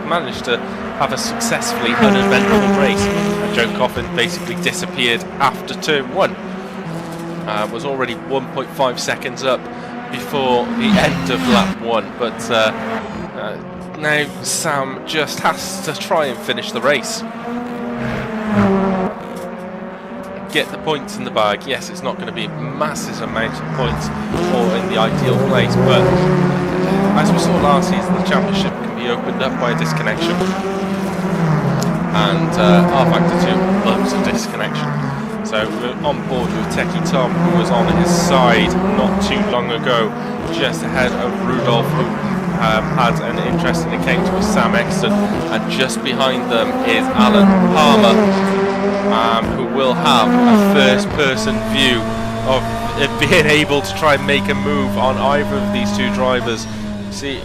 managed to have a successfully uneventful race. And Joe Coffin basically disappeared after turn 1. Was already 1.5 seconds up before the end of lap 1, but now Sam just has to try and finish the race. Get the points in the bag. Yes, it's not going to be massive amounts of points or in the ideal place, but as we saw last season, the championship can be opened up by a disconnection, and rFactor 2 loves a disconnection. So we're on board with Techie Tom, who was on his side not too long ago, just ahead of Rudolph, who had an interesting encounter with Sam Exton, and just behind them is Alan Palmer, who will have a first-person view of being able to try and make a move on either of these two drivers. See,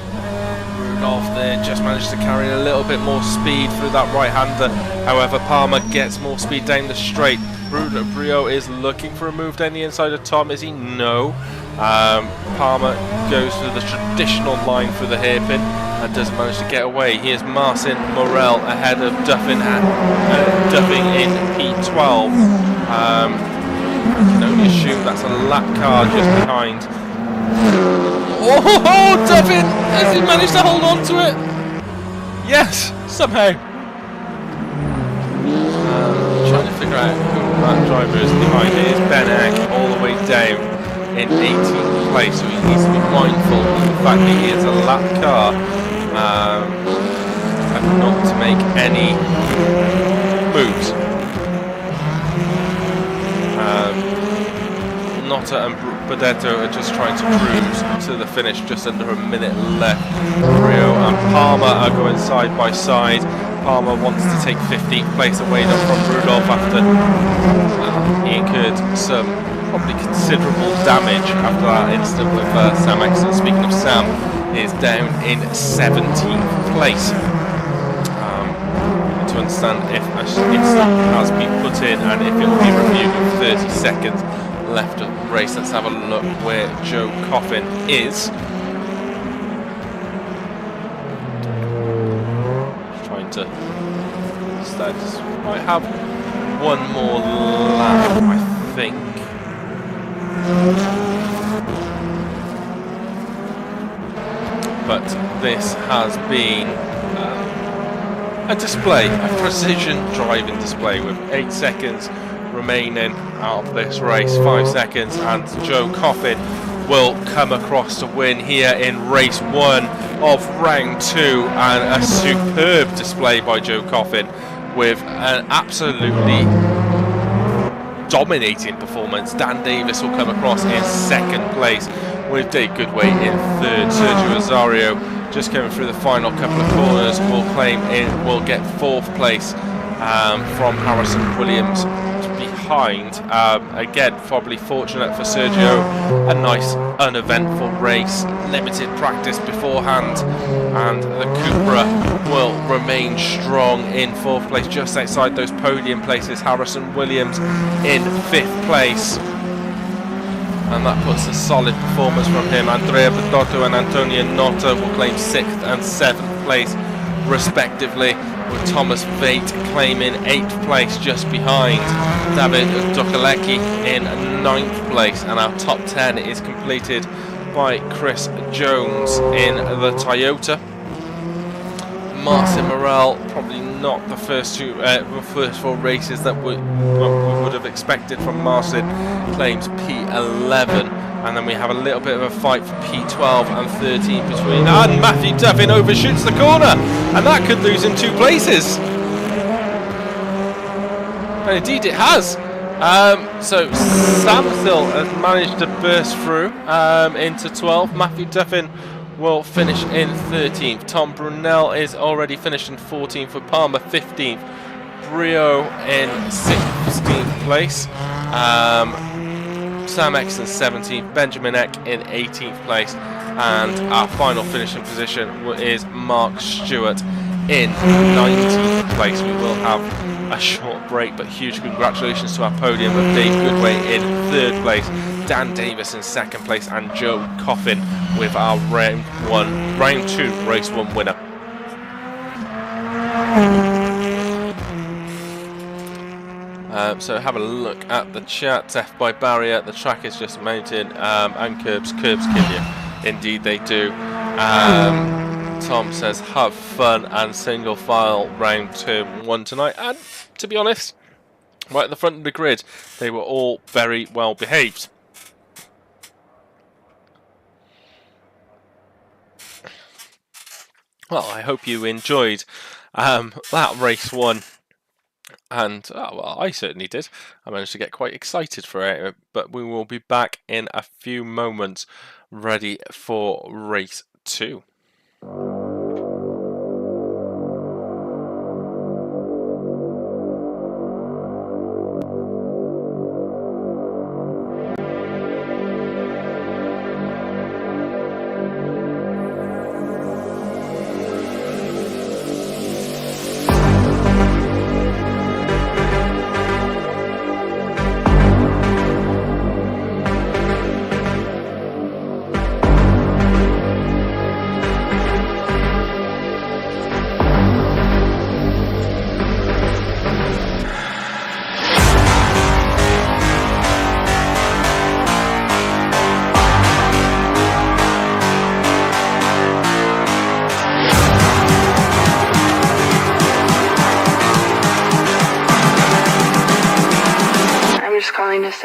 Rudolph there just managed to carry a little bit more speed through that right-hander. However, Palmer gets more speed down the straight. Bruno Brio is looking for a move down the inside of Tom. Is he? No. Palmer goes for the traditional line for the hairpin and does manage to get away. Here's Marcin Morel ahead of Duffin in P12. I can only assume that's a lap car just behind. Oh, Duffin! Has he managed to hold on to it? Yes, somehow. Trying to figure out who that driver is behind. It is Ben Eck all the way down in 18th place, so he needs to be mindful of the fact that he is a lap car and not to make any moves. Notta and Badetto are just trying to cruise to the finish, just under a minute left. Rio and Palmer are going side by side. Palmer wants to take 15th place away from Rudolph after he incurred some probably considerable damage after that incident with Sam Exton. Speaking of Sam, is down in 17th place. To understand if an incident has been put in and if it will be reviewed with 30 seconds left of the race. Let's have a look where Joe Coffin is. Trying to might have one more lap, I think. But this has been a display, a precision driving display with 8 seconds remaining out of this race, 5 seconds, and Joe Coffin will come across to win here in race 1 of round 2, and a superb display by Joe Coffin with an absolutely dominating performance. Dan Davis will come across in 2nd place with Dave Goodway in 3rd. Sergio Azario just coming through the final couple of corners will get 4th place from Harrison Williams behind. Again, probably fortunate for Sergio, a nice uneventful race, limited practice beforehand, and the Cupra will remain strong in 4th place, just outside those podium places. Harrison Williams in 5th place, and that puts a solid performance from him. Andrea Bedotto and Antonio Notta will claim 6th and 7th place respectively, with Thomas Veit claiming 8th place just behind David Dokalecki in 9th place, and our top 10 is completed by Chris Jones in the Toyota. Marcin Morel, probably not the first 4 races that we would have expected from Marcin, claims P11, and then we have a little bit of a fight for P12 and 13 between, and Matthew Duffin overshoots the corner, and that could lose him 2 places. And indeed it has. So Samsel has managed to burst through into 12. Matthew Duffin will finish in 13th. Tom Brunel is already finished in 14th, with Palmer 15th. Brio in 16th place. Sam Exton 17th. Benjamin Eck in 18th place. And our final finishing position is Mark Stewart in 19th place. We will have a short break, but huge congratulations to our podium of Dave Goodway in 3rd place, Dan Davis in 2nd place, and Joe Coffin with our round 2 race 1 winner. So have a look at the chat. F by barrier, the track is just mounted, and curbs kill you. Indeed they do. Tom says have fun and single file round 1 tonight, and to be honest, right at the front of the grid, they were all very well behaved. Well, I hope you enjoyed that race 1, and well, I certainly did. I managed to get quite excited for it, but we will be back in a few moments ready for race 2.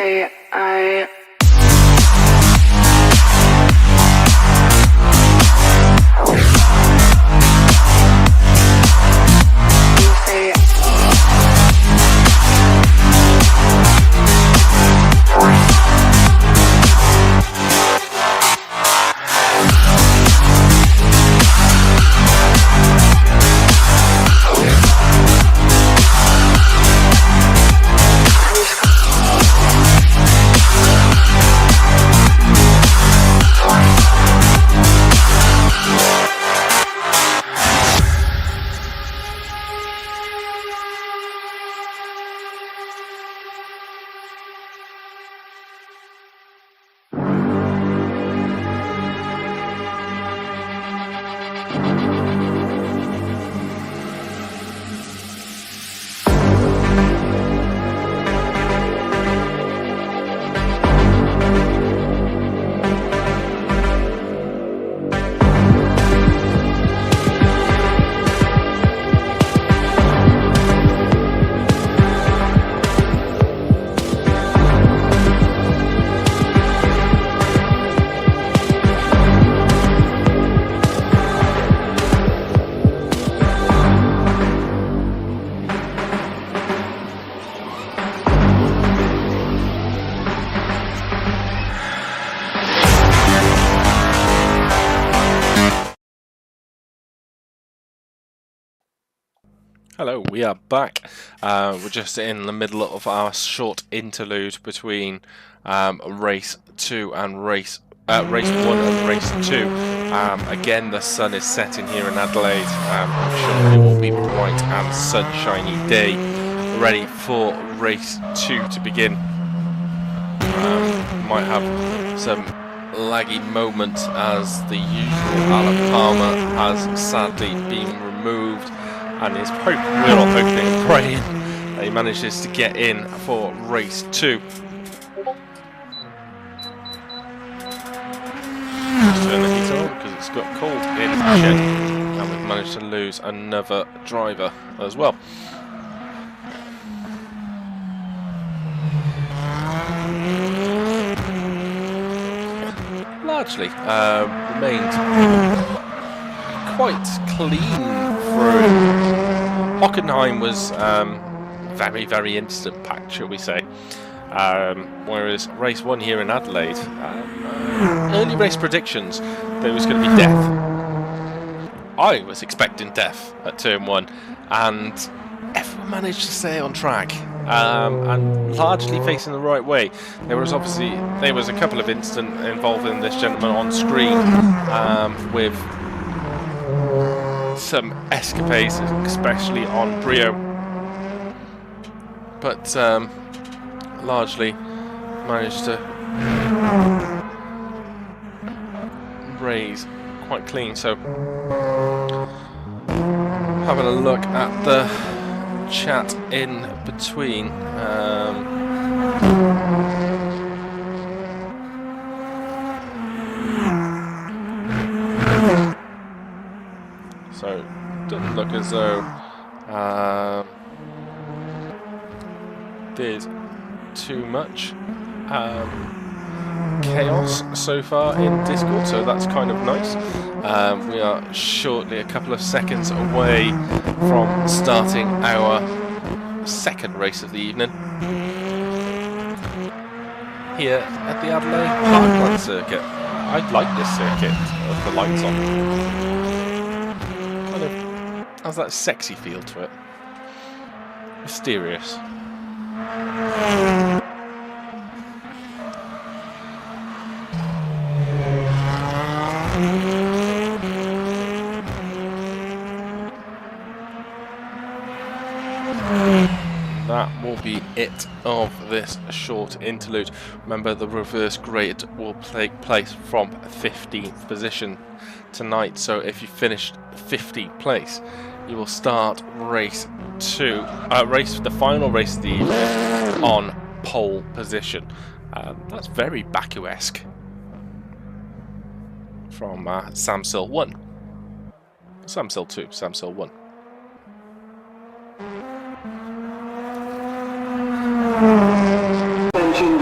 say I Hello, we are back. We're just in the middle of our short interlude between race 2 and race 1 and race 2. Again, the sun is setting here in Adelaide. I'm sure it will be bright and sunshiny day, ready for race 2 to begin. Might have some laggy moments as the usual Alabama has sadly been removed. And we're all hoping and praying that he manages to get in for race 2. Just turn the heat on because it's got cold in the shed, and we've managed to lose another driver as well. Largely remained quite clean through. Hockenheim was very, very instant packed, shall we say. Whereas race 1 here in Adelaide, early race predictions, there was going to be death. I was expecting death at turn 1, and everyone managed to stay on track and largely facing the right way. There was a couple of incidents involving this gentleman on screen with some escapades, especially on Brio, but largely managed to raise quite clean. So having a look at the chat in between, so doesn't look as though there's too much chaos so far in Discord, so that's kind of nice. We are shortly a couple of seconds away from starting our second race of the evening here at the Adelaide Parkland circuit. I like this circuit with the lights on. Kind of has that sexy feel to it. Mysterious. That will be it of this short interlude. Remember, the reverse grade will take place from 15th position tonight, so if you finished 15th place, you will start race 2, the final race of the evening on pole position. That's very Baku-esque from Samsil 1. Samsil 2, Samsil 1. Attention,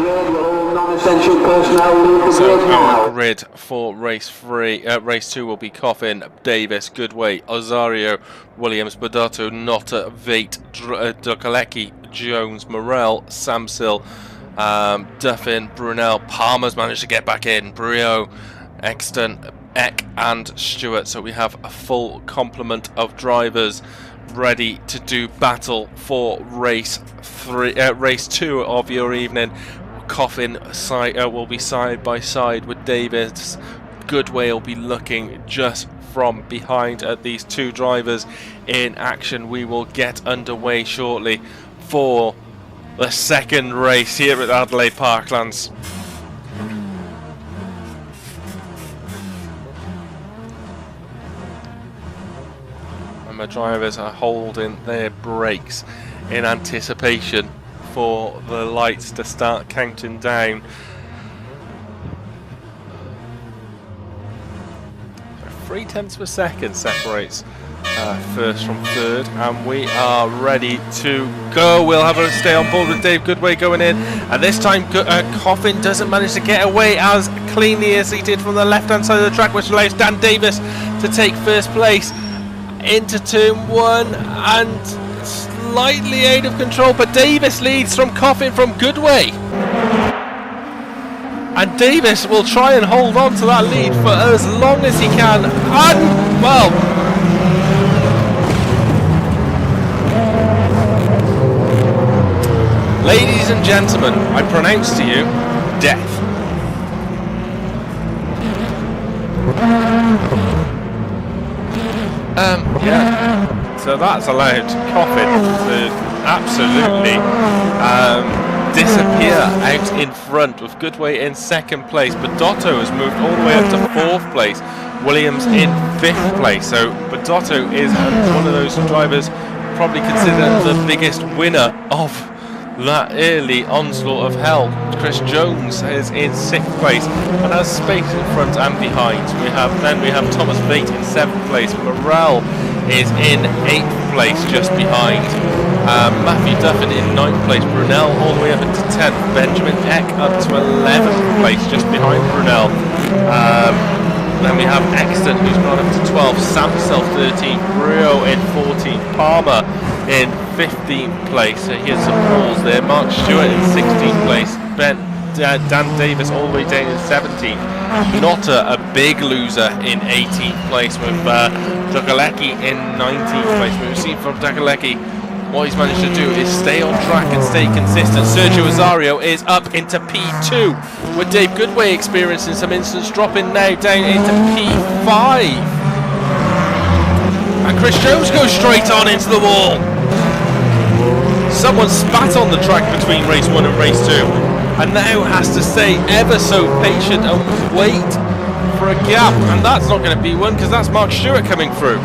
So our grid for race 2 will be Coffin, Davis, Goodway, Osario, Williams, Bardotto, Notta, Vate, Dokalecki, Jones, Morel, Samsil, Duffin, Brunel. Palmer's managed to get back in, Brio, Exton, Eck and Stewart. So we have a full complement of drivers ready to do battle for race 2 of your evening. Coffin will be side by side with Davis. Goodway will be looking just from behind at these two drivers in action. We will get underway shortly for the second race here at Adelaide Parklands. And the drivers are holding their brakes in anticipation for the lights to start counting down. 0.3 of a second separates first from third, and we are ready to go. We'll have a stay on board with Dave Goodway going in, and this time Coffin doesn't manage to get away as cleanly as he did from the left hand side of the track, which allows Dan Davis to take first place into turn 1 and slightly out of control, but Davis leads from Coffin from Goodway, and Davis will try and hold on to that lead for as long as he can, and well, ladies and gentlemen, I pronounce to you death. Yeah. So that's allowed Coffin to absolutely disappear out in front, with Goodway in second place. Bardotto has moved all the way up to 4th place. Williams in 5th place. So Bardotto is one of those drivers probably considered the biggest winner of that early onslaught of hell. Chris Jones is in 6th place and has space in front and behind. We have Thomas Vate in 7th place. Morel is in 8th place just behind. Matthew Duffin in 9th place. Brunel all the way up into 10th. Benjamin Eck up to 11th place just behind Brunel. Then we have Exton, who's gone up to 12th. Samsel 13th. Brio in 14th. Palmer in 15th place. So here's some balls there. Mark Stewart in 16th place. Dan Davis all the way down in 17th. Notta, a big loser, in 18th place, with Dokalecki in 19th place. We've seen from Dokalecki what he's managed to do is stay on track and stay consistent. Sergio Osario is up into P2, with Dave Goodway experiencing some instance, dropping now down into P5. And Chris Jones goes straight on into the wall. Someone spat on the track between race 1 and race 2, and now has to stay ever so patient and wait for a gap, and that's not going to be one, because that's Mark Stewart coming through.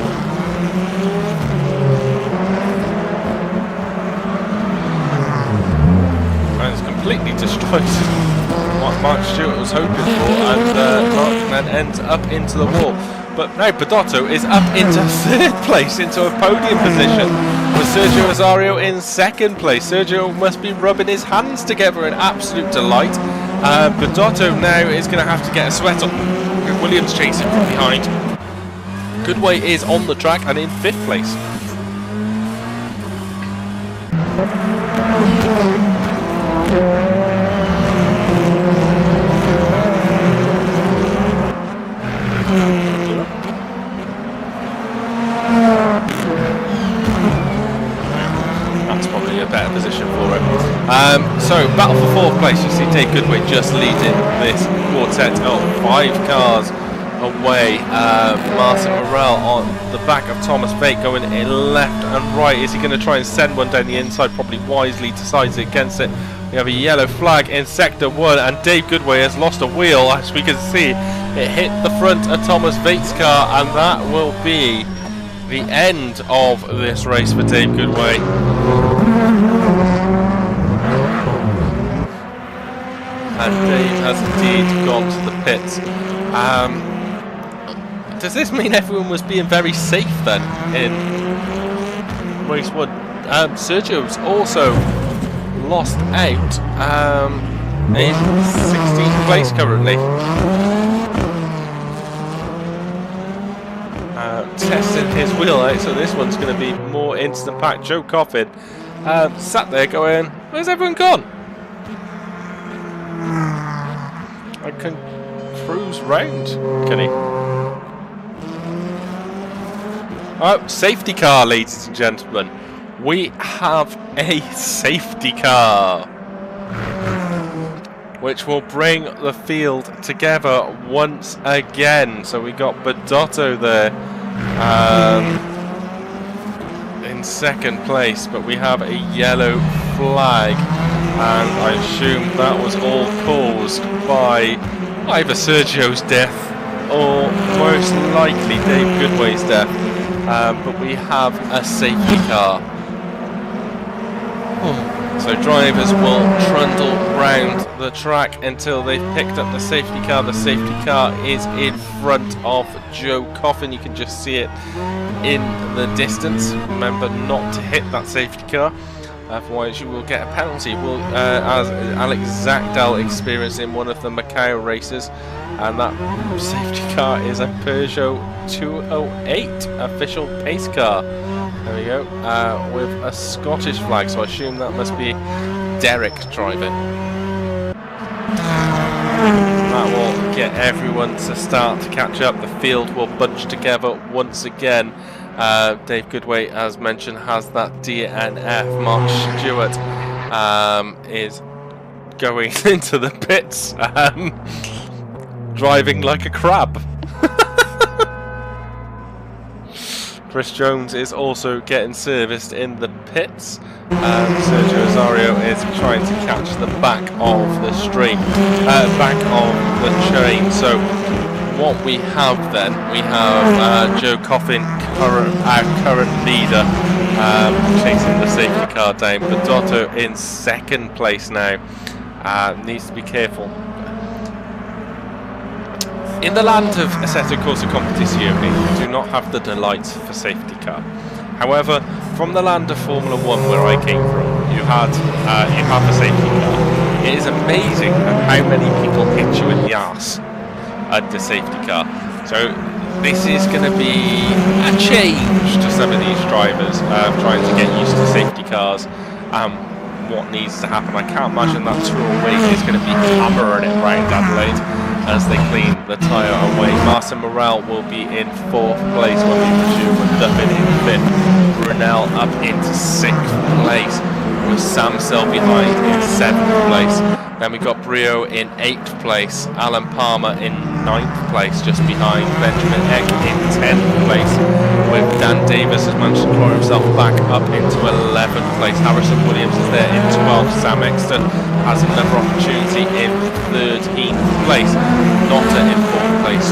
And it's completely destroyed what Mark Stewart was hoping for, and Mark then ends up into the wall. But now Bardotto is up into 3rd place, into a podium position, with Sergio Osario in 2nd place. Sergio must be rubbing his hands together in absolute delight. Bardotto now is going to have to get a sweat on. Williams chasing from behind. Goodway is on the track and in 5th place. That's probably a better position for him. So, battle for 4th place. You see Dave Goodway just leading this quartet of 5 cars away. Martin Morel on the back of Thomas Vate, going in left and right. Is he going to try and send one down the inside? Probably wisely decides against it. We have a yellow flag in sector 1, and Dave Goodway has lost a wheel, as we can see. It hit the front of Thomas Vate's car, and that will be the end of this race for Dave Goodway. And Dave has indeed gone to the pits. Does this mean everyone was being very safe then in race 1? Sergio's also lost out. in 16th place currently. Testing his wheel out, so this one's going to be more instant pack. Joe Coffin sat there going, where's everyone gone? I can cruise round, can he? Oh, safety car, ladies and gentlemen. We have a safety car, which will bring the field together once again. So we got Btcc there in second place, but we have a yellow flag, and I assume that was all caused by either Sergio's death or most likely Dave Goodway's death. But we have a safety car. So drivers will trundle round the track until they've picked up the safety car. The safety car is in front of Joe Coffin. You can just see it in the distance. Remember not to hit that safety car, otherwise you will get a penalty. Well, as Alex Zakdal experienced in one of the Macau races, and that safety car is a Peugeot 208 official pace car. There we go, with a Scottish flag, so I assume that must be Derek driving. That will get everyone to start to catch up. The field will bunch together once again. Dave Goodway, as mentioned, has that DNF. Mark Stewart is going into the pits, driving like a crab. Chris Jones is also getting serviced in the pits. Sergio Azario is trying to catch the back of the stream, back of the chain. So what we have then, we have Joe Coffin, our current leader, chasing the safety car down. Btcc in second place now. Needs to be careful. In the land of Assetto Corsa Competizione, we do not have the delights for safety car. However, from the land of Formula 1 where I came from, you have a safety car. It is amazing how many people hit you in the arse at the safety car. So this is going to be a change to some of these drivers trying to get used to safety cars. What needs to happen? I can't imagine that 208 is going to be hammering it round Adelaide as they clean the tyre away. Martin Morel will be in 4th place when we resume, with Duffin in 5th. Brunel up into 6th place, with Sam Sell behind in 7th place. Then we got Brio in 8th place, Alan Palmer in 9th place, just behind Benjamin Eck in 10th place, with Dan Davis has managed to claw himself back up into 11th place. Harrison Williams is there in 12th. Sam Exton has another opportunity in 13th place. Notta in 4th place,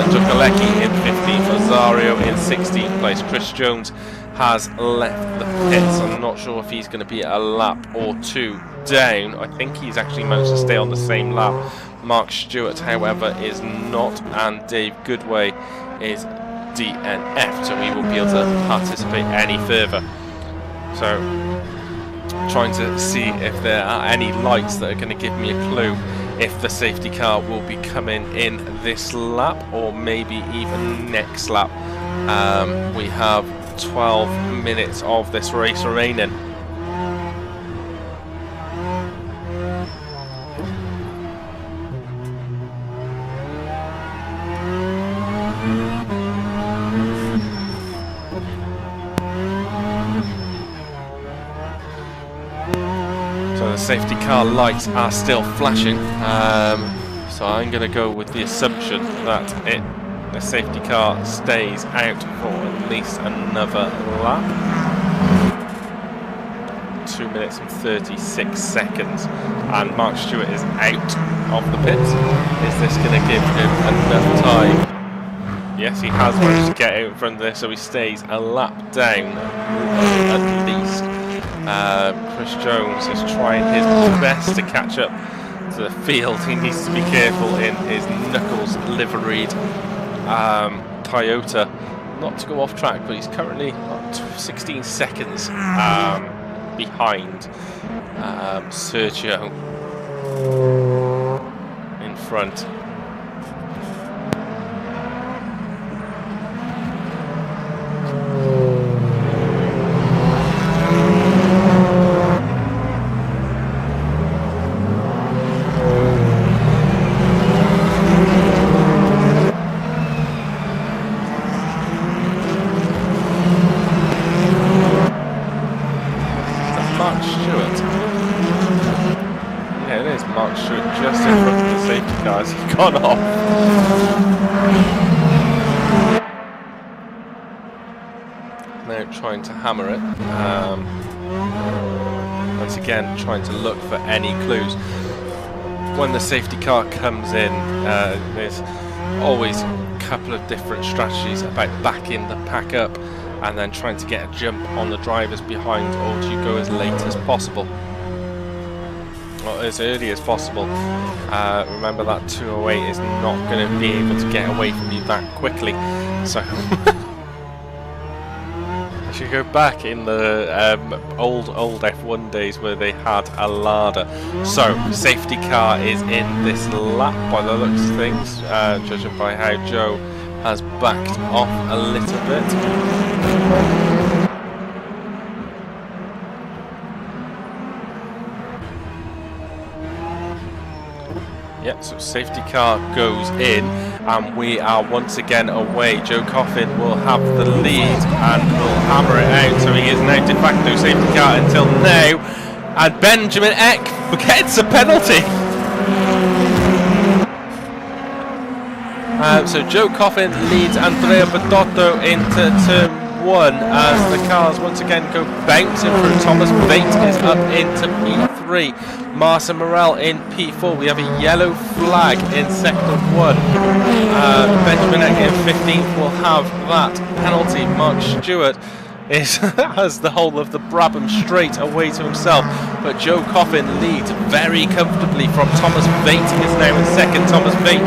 Djokolecki in 15th, Azario in 16th place. Chris Jones has left the pits. I'm not sure if he's going to be a lap or two down. I think he's actually managed to stay on the same lap. Mark Stewart, however, is not, and Dave Goodway is DNF, so he won't be able to participate any further. So, trying to see if there are any lights that are going to give me a clue if the safety car will be coming in this lap or maybe even next lap. We have 12 minutes of this race remaining. So the safety car lights are still flashing, so I'm going to go with the assumption that the safety car stays out for at least another lap. 2 minutes and 36 seconds, and Mark Stewart is out of the pits. Is this going to give him enough time? Yes, he has managed to get out in front of this, so he stays a lap down at least. Chris Jones is trying his best to catch up to the field. He needs to be careful in his Knuckles liveried Toyota not to go off track, but he's currently 16 seconds behind Sergio. front. Just in front of the safety car as he's gone off. Now trying to hammer it. Once again, trying to look for any clues. When the safety car comes in, there's always a couple of different strategies about backing the pack up and then trying to get a jump on the drivers behind, or do you go as late as possible? Well, as early as possible. Remember that 208 is not going to be able to get away from you that quickly. So I should go back in the old F1 days where they had a ladder. So safety car is in this lap by the looks of things, judging by how Joe has backed off a little bit. Yep, so safety car goes in, and we are once again away. Joe Coffin will have the lead and will hammer it out, so he is now de facto safety car until now, and Benjamin Eck gets a penalty. So Joe Coffin leads Andrea Badotto into turn 1 as the cars once again go bouncing through. Thomas Bate is up into P3. Marcin Morel in P4. We have a yellow flag in sector 1. Benjamin Eck in 15th will have that penalty. Mark Stewart has the whole of the Brabham straight away to himself, but Joe Coffin leads very comfortably from Thomas Bate. Is now in second. Thomas Bate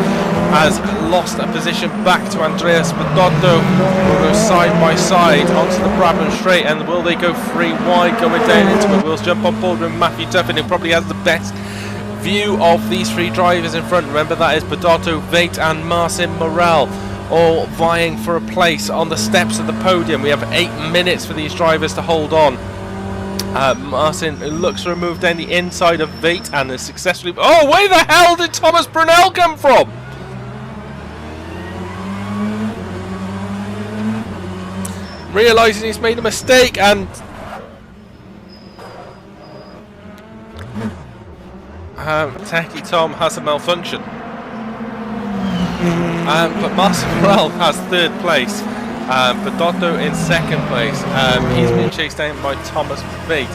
has lost a position back to Andreas Badotto, who go side by side onto the Brabham straight, and will they go 3 wide going down into it? We'll jump on board with Matthew Duffin, who probably has the best view of these 3 drivers in front. Remember, that is Badotto, Bate and Marcin Morel, all vying for a place on the steps of the podium. We have 8 minutes for these drivers to hold on. Marcin looks to remove down the inside of Bate and is successfully... Oh, where the hell did Thomas Brunel come from? Realising he's made a mistake, and Techie Tom has a malfunction. But Marcin Morel has 3rd place, Badotto in 2nd place. He's been chased down by Thomas Bate.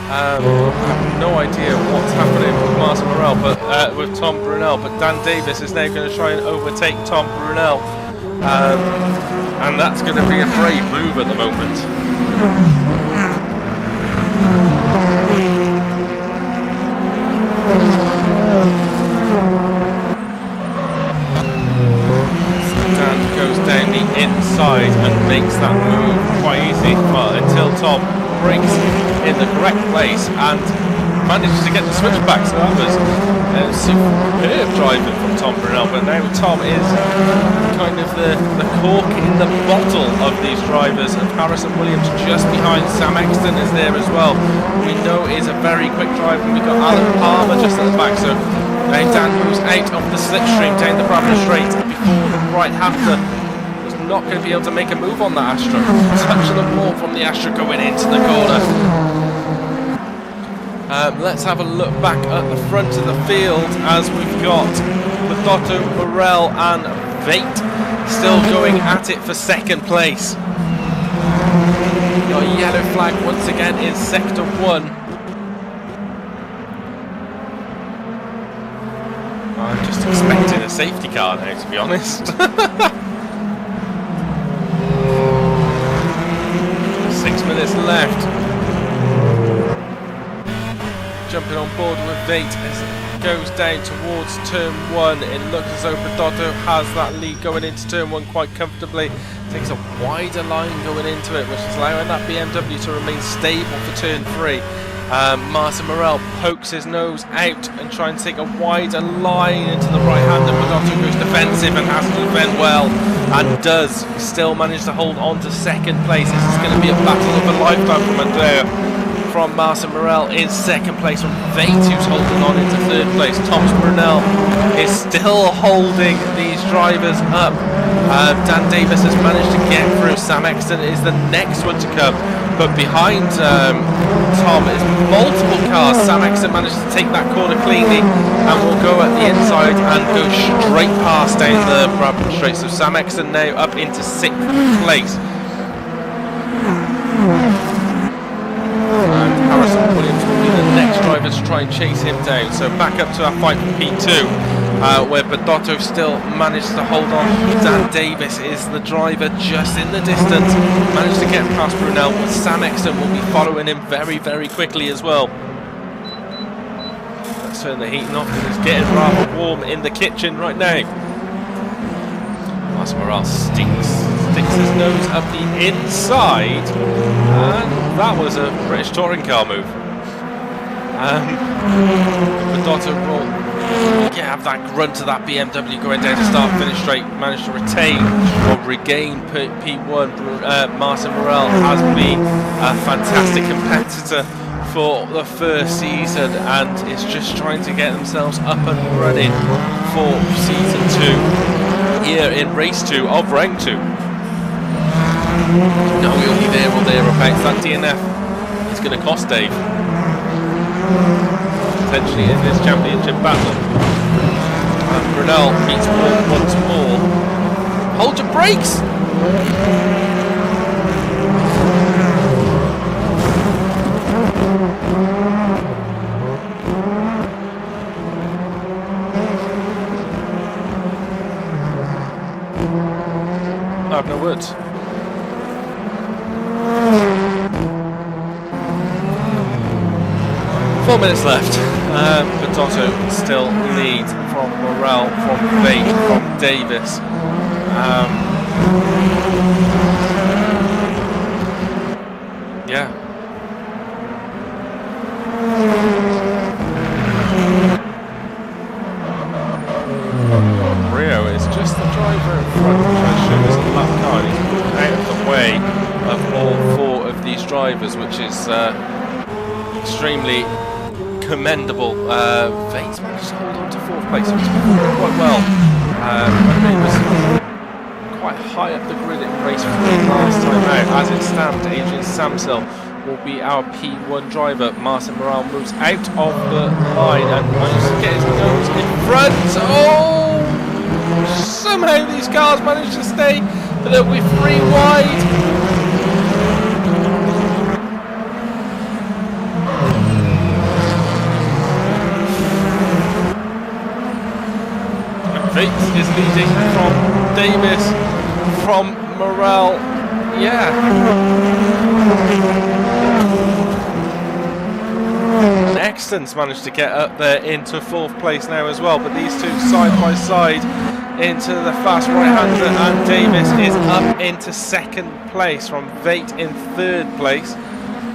I have no idea what's happening with Marcin Morel, but with Tom Brunel. But Dan Davis is now going to try and overtake Tom Brunel, and that's going to be a brave move at the moment. Dan goes down the inside and makes that move quite easy, but until Tom breaks in the correct place and manages to get the switchback. So that was superb driving from Tom Brunel, but now Tom is kind of the cork in the bottle of these drivers. And Harrison Williams just behind. Sam Exton is there as well. We know is a very quick driver. We've got Alan Palmer just at the back. So now Dan moves out of the slipstream down the Brabham straight before the right Hafter was not going to be able to make a move on that Astra. Touch of the ball from the Astra going into the corner. Let's have a look back at the front of the field as we've got Badotto, Morel and Bate still going at it for 2nd place. Got a yellow flag once again in sector 1. I'm just expecting a safety car now, to be honest. 6 minutes left. Jumping on board with Bate as it goes down towards turn 1. It looks as though Badotto has that lead going into turn 1 quite comfortably. Takes a wider line going into it, which is allowing that BMW to remain stable for turn 3. Martin Morel pokes his nose out and tries to take a wider line into the right hand, and Btcc goes defensive and has to defend well, and does still manage to hold on to second place. This is going to be a battle of a lifetime from Andrea. From Martin Morel in second place, from Veit, who's holding on into third place. Thomas Brunel is still holding these drivers up. Dan Davis has managed to get through. Sam Exton is the next one to come, but behind Tom is multiple cars. Sam Exton managed to take that corner cleanly and will go at the inside and go straight past down the Bradford Straight. So Sam Exton now up into 6th place. And Harrison Williams will be the next driver to try and chase him down. So back up to our fight for P2, where Btcc still managed to hold on. Dan Davis is the driver just in the distance, managed to get past Brunel, but Sam Exton will be following him very, very quickly as well. Let's turn the heating off because it's getting rather warm in the kitchen right now. Martin Morel sticks his nose up the inside, and that was a British touring car move. Btcc will have that grunt of that BMW going down to start finish straight, managed to retain or regain P1. Martin Morel has been a fantastic competitor for the first season and is just trying to get themselves up and running for season 2 here in race 2 of round 2. No, we'll be there or thereabouts. That DNF is going to cost Dave, potentially, in this championship battle. And Brunel meets Ward once more. Hold your brakes! I have no words. Four minutes left. Btcc still leads from Morel, from Veit, from Davis. Yeah. Rio is just the driver in front, which I show as a lap car. He's out of the way of all 4 of these drivers, which is extremely commendable. Veit's managed to hold on to 4th place, which is quite well. He was quite high up the grid in race 3 last time out. As it stands, Adrian Samsel will be our P1 driver. Martin Morel moves out of the line and manages to get his nose in front. Oh! Somehow these cars manage to stay a little bit 3 wide. Veit is leading from Davis, from Morel. Yeah. Exton's managed to get up there into 4th place now as well, but these two side by side into the fast right-hander, and Davis is up into 2nd place from Veit in 3rd place.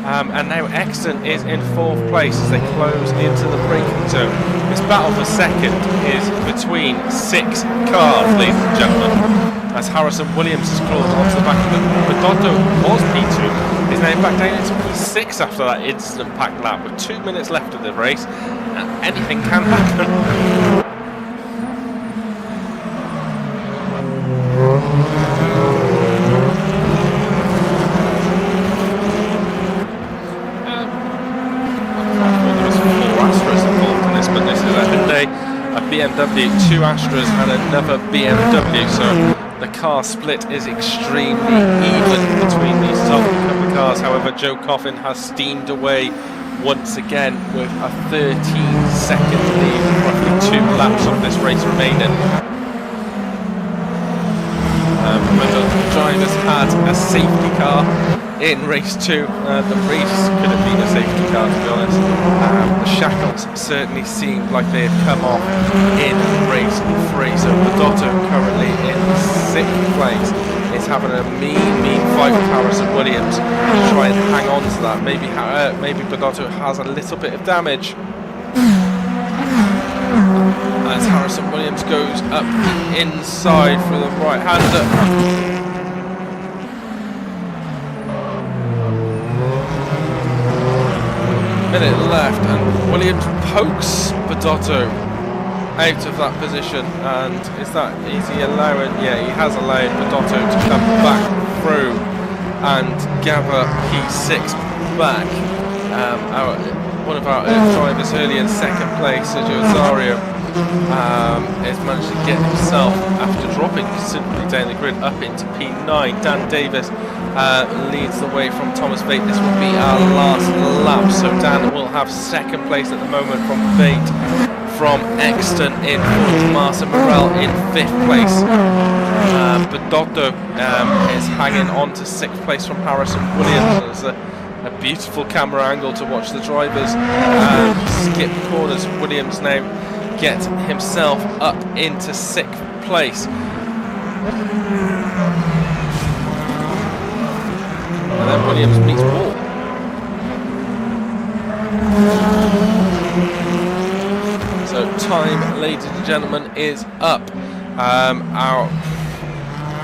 And now Exton is in 4th place as they close into the braking zone. This battle for 2nd is between 6 cars, ladies and gentlemen, as Harrison Williams has crawled onto the back of it. Btcc was P2, is now back down into P6 after that incident-packed lap with 2 minutes left of the race, and anything can happen. BMW, 2 Astras and another BMW, so the car split is extremely even between these top couple of cars. However, Joe Coffin has steamed away once again with a 13-second lead, roughly 2 laps of this race remaining. But the drivers had a safety car in race 2. The race could have been a safety car, to be honest. The shackles certainly seemed like they had come off in race 3. So Btcc currently in 6th place. is having a mean fight with Harrison Williams to try and hang on to that. Maybe Btcc has a little bit of damage. As Harrison Williams goes up the inside for the right-hander. Minute left, and Williams pokes Btcc out of that position. And is he allowing? Yeah, he has allowed Btcc to come back through and gather P6 back. One of our drivers early in second place, Sergio Azario, has managed to get himself, after dropping considerably down the grid, up into P9. Dan Davis leads the way from Thomas Veit. This will be our last lap, so Dan will have second place at the moment from Veit, from Exton in fourth, Marcin Morel in fifth place. Btcc is hanging on to sixth place from Harrison Williams. There's a beautiful camera angle to watch the drivers skip corners. Williams now gets himself up into sixth place. And then Williams meets Wall. So time, ladies and gentlemen, is up. Our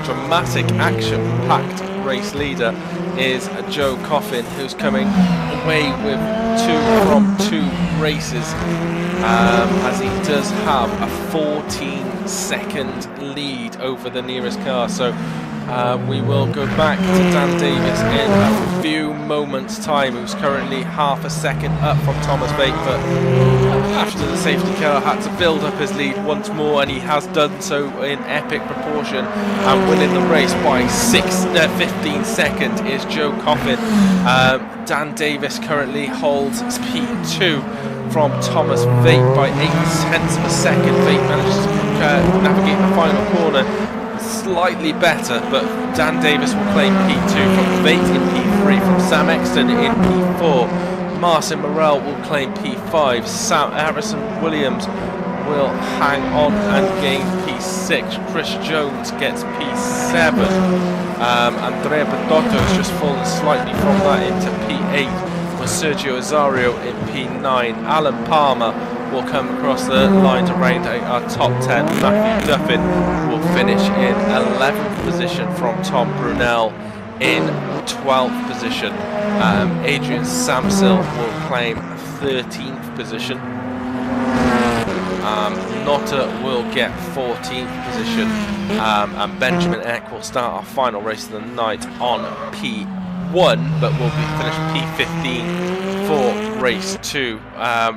dramatic, action-packed race leader is Joe Coffin, who's coming away with two races, as he does have a 14-second lead over the nearest car. So we will go back to Dan Davis in a few moments' time, who's currently half a second up from Thomas Veit, but after the safety car had to build up his lead once more, and he has done so in epic proportion, and winning the race by 15 seconds is Joe Coffin. Dan Davis currently holds P2 from Thomas Veit by 0.8 of a second. Veit manages to navigate the final corner slightly better, but Dan Davis will claim P2 from Veit in P3, from Sam Exton in P4. Marcin Morel will claim P5. Harrison Williams will hang on and gain P6. Chris Jones gets P7. Andrea Btcc has just fallen slightly from that into P8, with Sergio Azario in P9. Alan Palmer will come across the line to round out our top 10. Matthew Duffin will finish in 11th position from Tom Brunel in 12th position. Adrian Samsil will claim 13th position. Notta will get 14th position. And Benjamin Eck will start our final race of the night on P1, but will be finished P15 for race 2.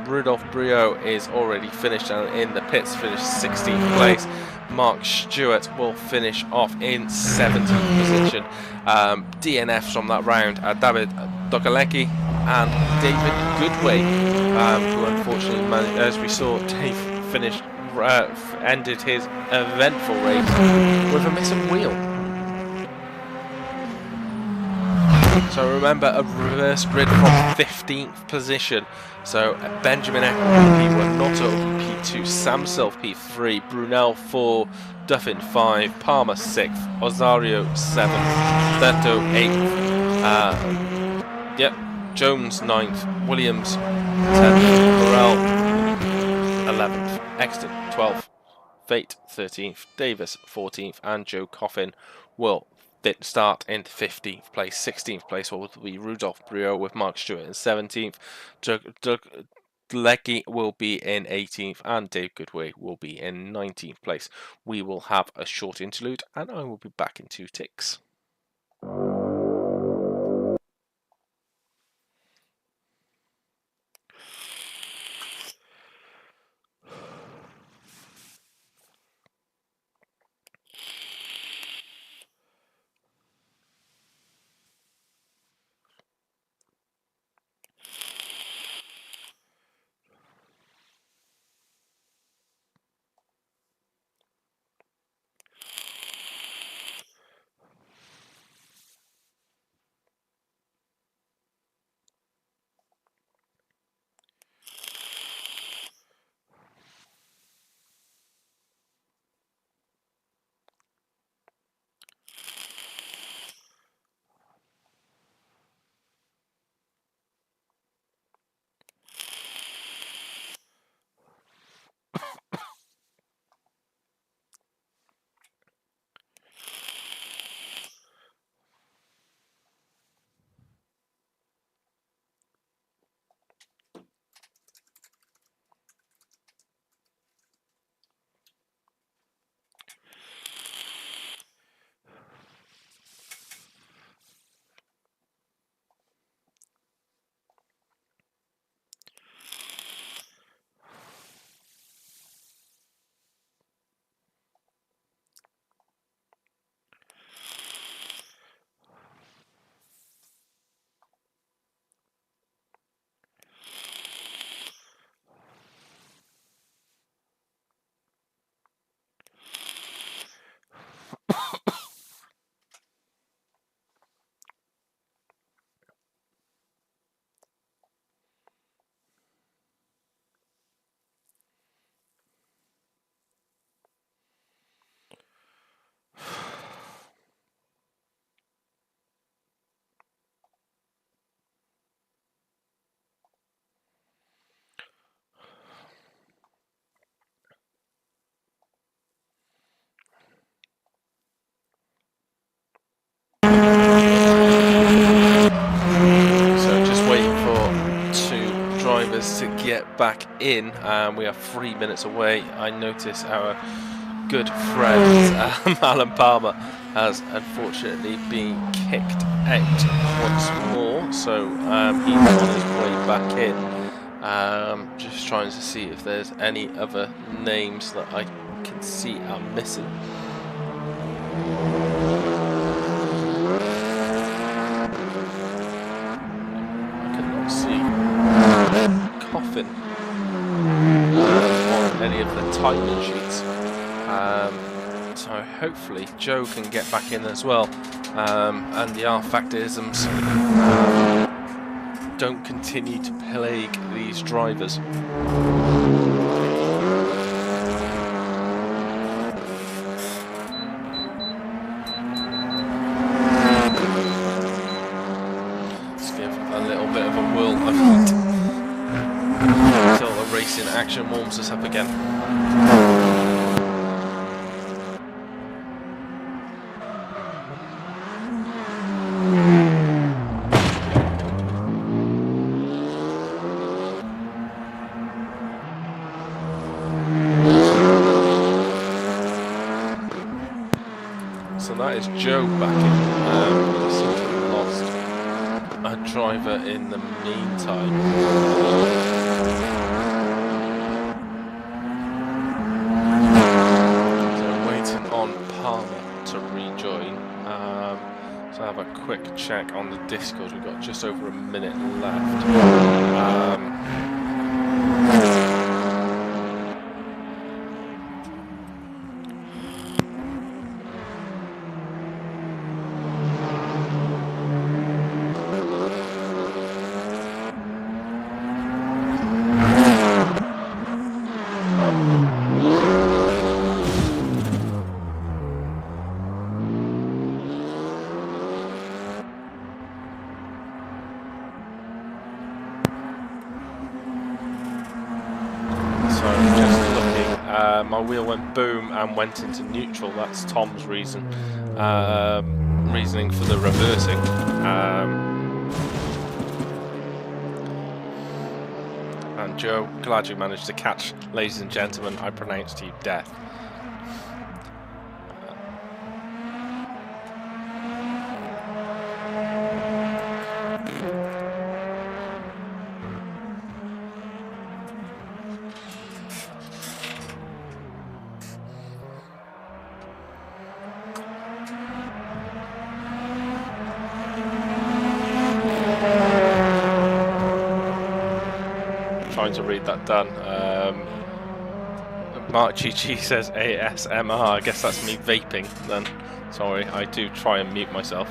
Rudolph Brio is already finished and in the pits, finished 16th place. Mark Stewart will finish off in 17th position. DNFs from that round are David Dogalecki and David Goodway, who unfortunately, as we saw, Dave ended his eventful race with a missing wheel. So remember, a reverse grid from 15th position. So Benjamin Eck P1, Notta P2, Samsil P3, Brunel 4, Duffin 5, Palmer 6th, Osario 7th, Beto 8th, Jones 9th, Williams 10th, Morel 11th, Exton 12th, Veit 13th, Davis 14th, and Joe Coffin will start in 15th place. 16th place will be Rudolph Brio with Mark Stewart in 17th. Doug Leckie will be in 18th, and Dave Goodway will be in 19th place. We will have a short interlude, and I will be back in 2 ticks. back in, and we are 3 minutes away. I notice our good friend Alan Palmer has unfortunately been kicked out once more, so he's on his way back in. Just trying to see if there's any other names that I can see are missing. I cannot see Coffin on any of the timing sheets. So hopefully Joe can get back in as well, and the rFactorisms don't continue to plague these drivers. Let's give a little bit of a whirl of heat until the racing action warms us up again. So that is Joe back in. We seem to have lost a driver in the meantime. So waiting on Palmer to rejoin. So I have a quick check on the Discord. We've got just over a minute left. My wheel went boom and went into neutral. That's Tom's reasoning for the reversing. And Joe, glad you managed to catch, ladies and gentlemen. I pronounced you death. Trying to read that done. Btcc says ASMR. I guess that's me vaping then. Sorry, I do try and mute myself.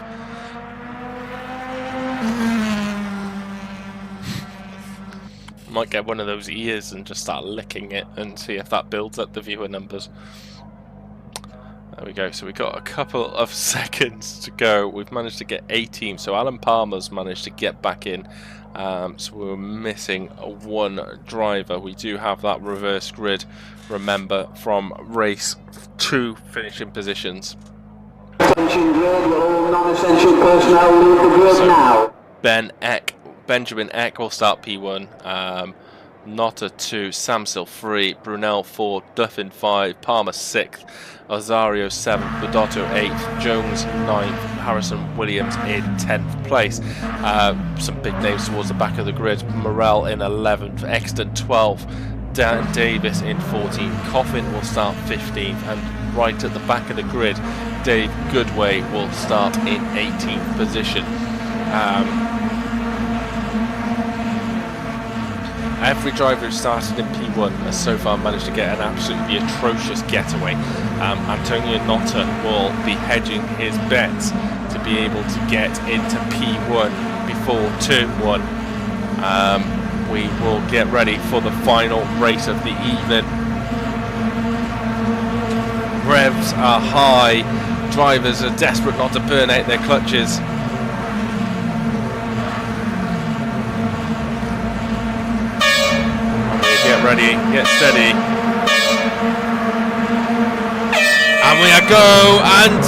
Might get one of those ears and just start licking it and see if that builds up the viewer numbers. There we go. So we've got a couple of seconds to go. We've managed to get 18. So Alan Palmer's managed to get back in. So we were missing one driver. We do have that reverse grid, remember, from race 2 finishing positions. Attention grid, all non-essential personnel leave the grid now. Benjamin Eck will start P1. Notta 2, Samsil 3, Brunel 4, Duffin 5, Palmer 6th, Ozario 7th, Badotto 8th, Jones 9th, Harrison Williams in 10th place. Some big names towards the back of the grid. Morel in 11th, Exton 12th, Dan Davis in 14th, Coffin will start 15th, and right at the back of the grid, Dave Goodway will start in 18th position. Every driver who started in P1 has so far managed to get an absolutely atrocious getaway. Antonio Notta will be hedging his bets to be able to get into P1 before turn 1. We will get ready for the final race of the evening. Revs are high, drivers are desperate not to burn out their clutches. Get ready, get steady. And we are go, and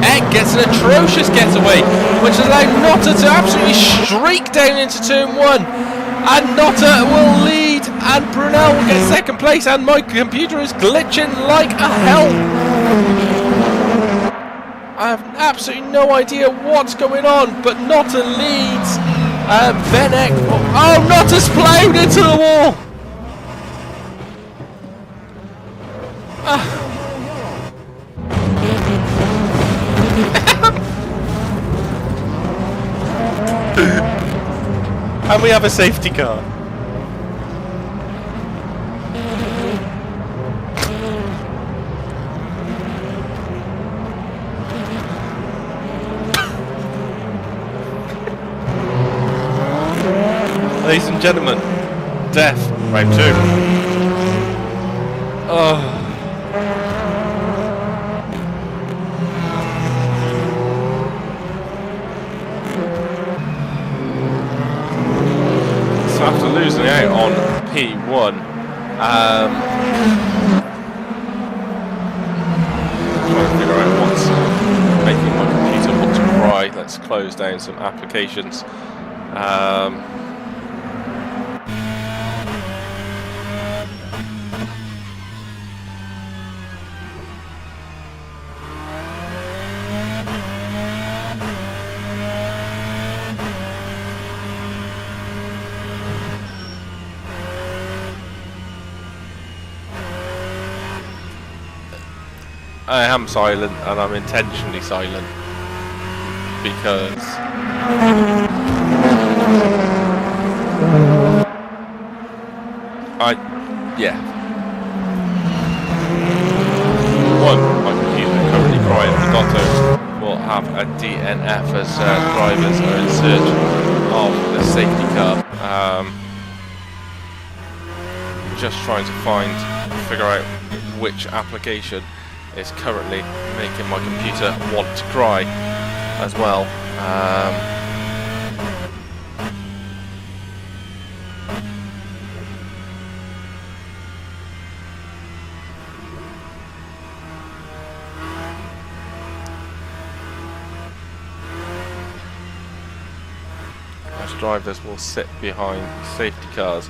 Eck gets an atrocious getaway, which allowed Notta to absolutely streak down into turn 1. and Notta will lead, and Brunel will get second place, and my computer is glitching like a hell. I have absolutely no idea what's going on, but Notta leads. Venek, oh, Notta's plowed into the wall. And we have a safety car. Ladies and gentlemen, death, round 2. Oh. So after losing out on P1, trying to figure out what's making my computer want to cry. Let's close down some applications. I am silent, and I'm intentionally silent because one, my computer currently crying. Dotto will have a DNF as drivers are in search of the safety car. Just trying to figure out which application is currently making my computer want to cry as well. Most drivers will sit behind safety cars.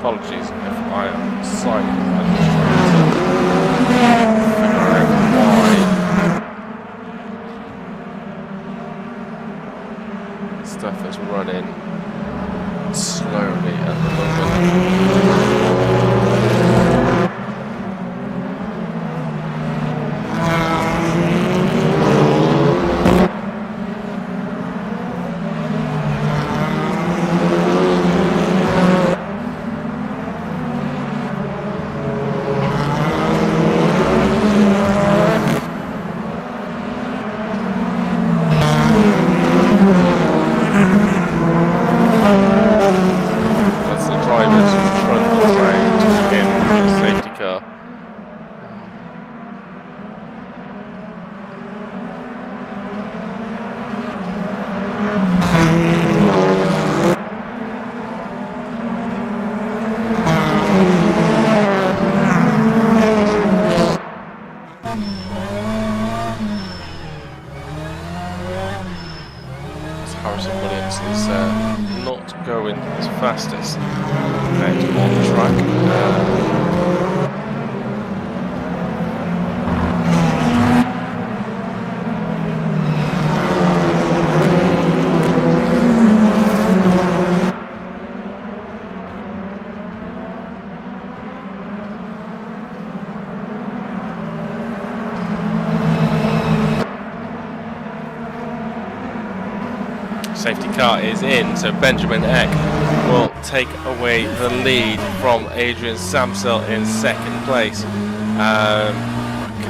Apologies if I am silent. I'm just trying to figure out why stuff is running slowly at the going as fastest out on the track. safety car is in, so Benjamin Eck will take away the lead from Adrian Samsel in second place.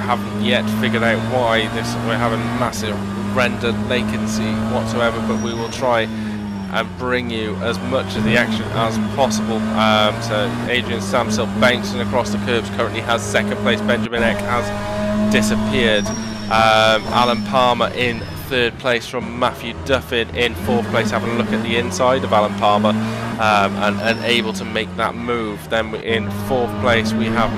Haven't yet figured out why we're having massive render latency whatsoever, but we will try and bring you as much of the action as possible. So Adrian Samsel bouncing across the curbs currently has second place. Benjamin Eck has disappeared. Alan Palmer in third place from Matthew Duffin in fourth place, having a look at the inside of Alan Palmer and able to make that move. Then in fourth place we have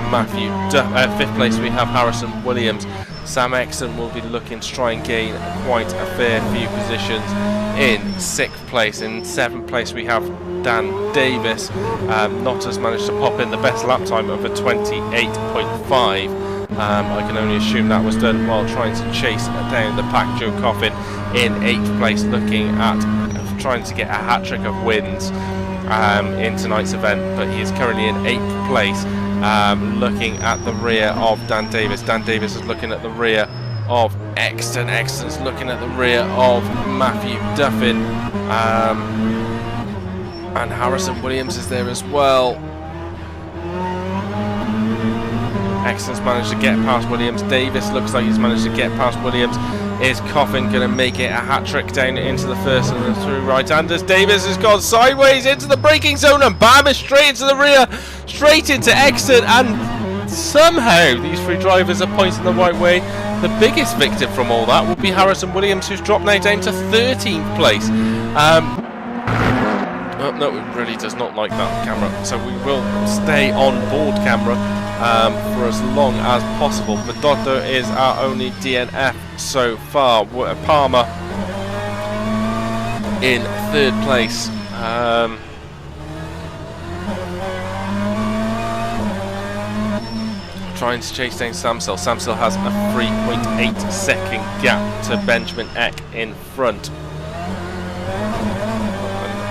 fifth place we have Harrison Williams. Sam Exton will be looking to try and gain quite a fair few positions in sixth place. In seventh place we have Dan Davis. Not has managed to pop in the best lap time of a 28.5. I can only assume that was done while trying to chase down the pack. Joe Coffin in 8th place, looking at trying to get a hat-trick of wins in tonight's event, but he is currently in 8th place, looking at the rear of Dan Davis. Dan Davis is looking at the rear of Exton. Exton's looking at the rear of Matthew Duffin, and Harrison Williams is there as well. Exton's managed to get past Williams. Davis looks like he's managed to get past Williams. Is Coffin going to make it a hat-trick down into the first and the through right-handers? Davis has gone sideways into the braking zone and bam, is straight into the rear, straight into Exton, and somehow these three drivers are pointing the right way. The biggest victim from all that will be Harrison Williams, who's dropped now down to 13th place. Oh, no, it really does not like that camera, so we will stay on board camera for as long as possible. Madotto is our only DNF so far. Palmer in third place. Trying to chase down Samsel. Samsel has a 3.8 second gap to Benjamin Eck in front.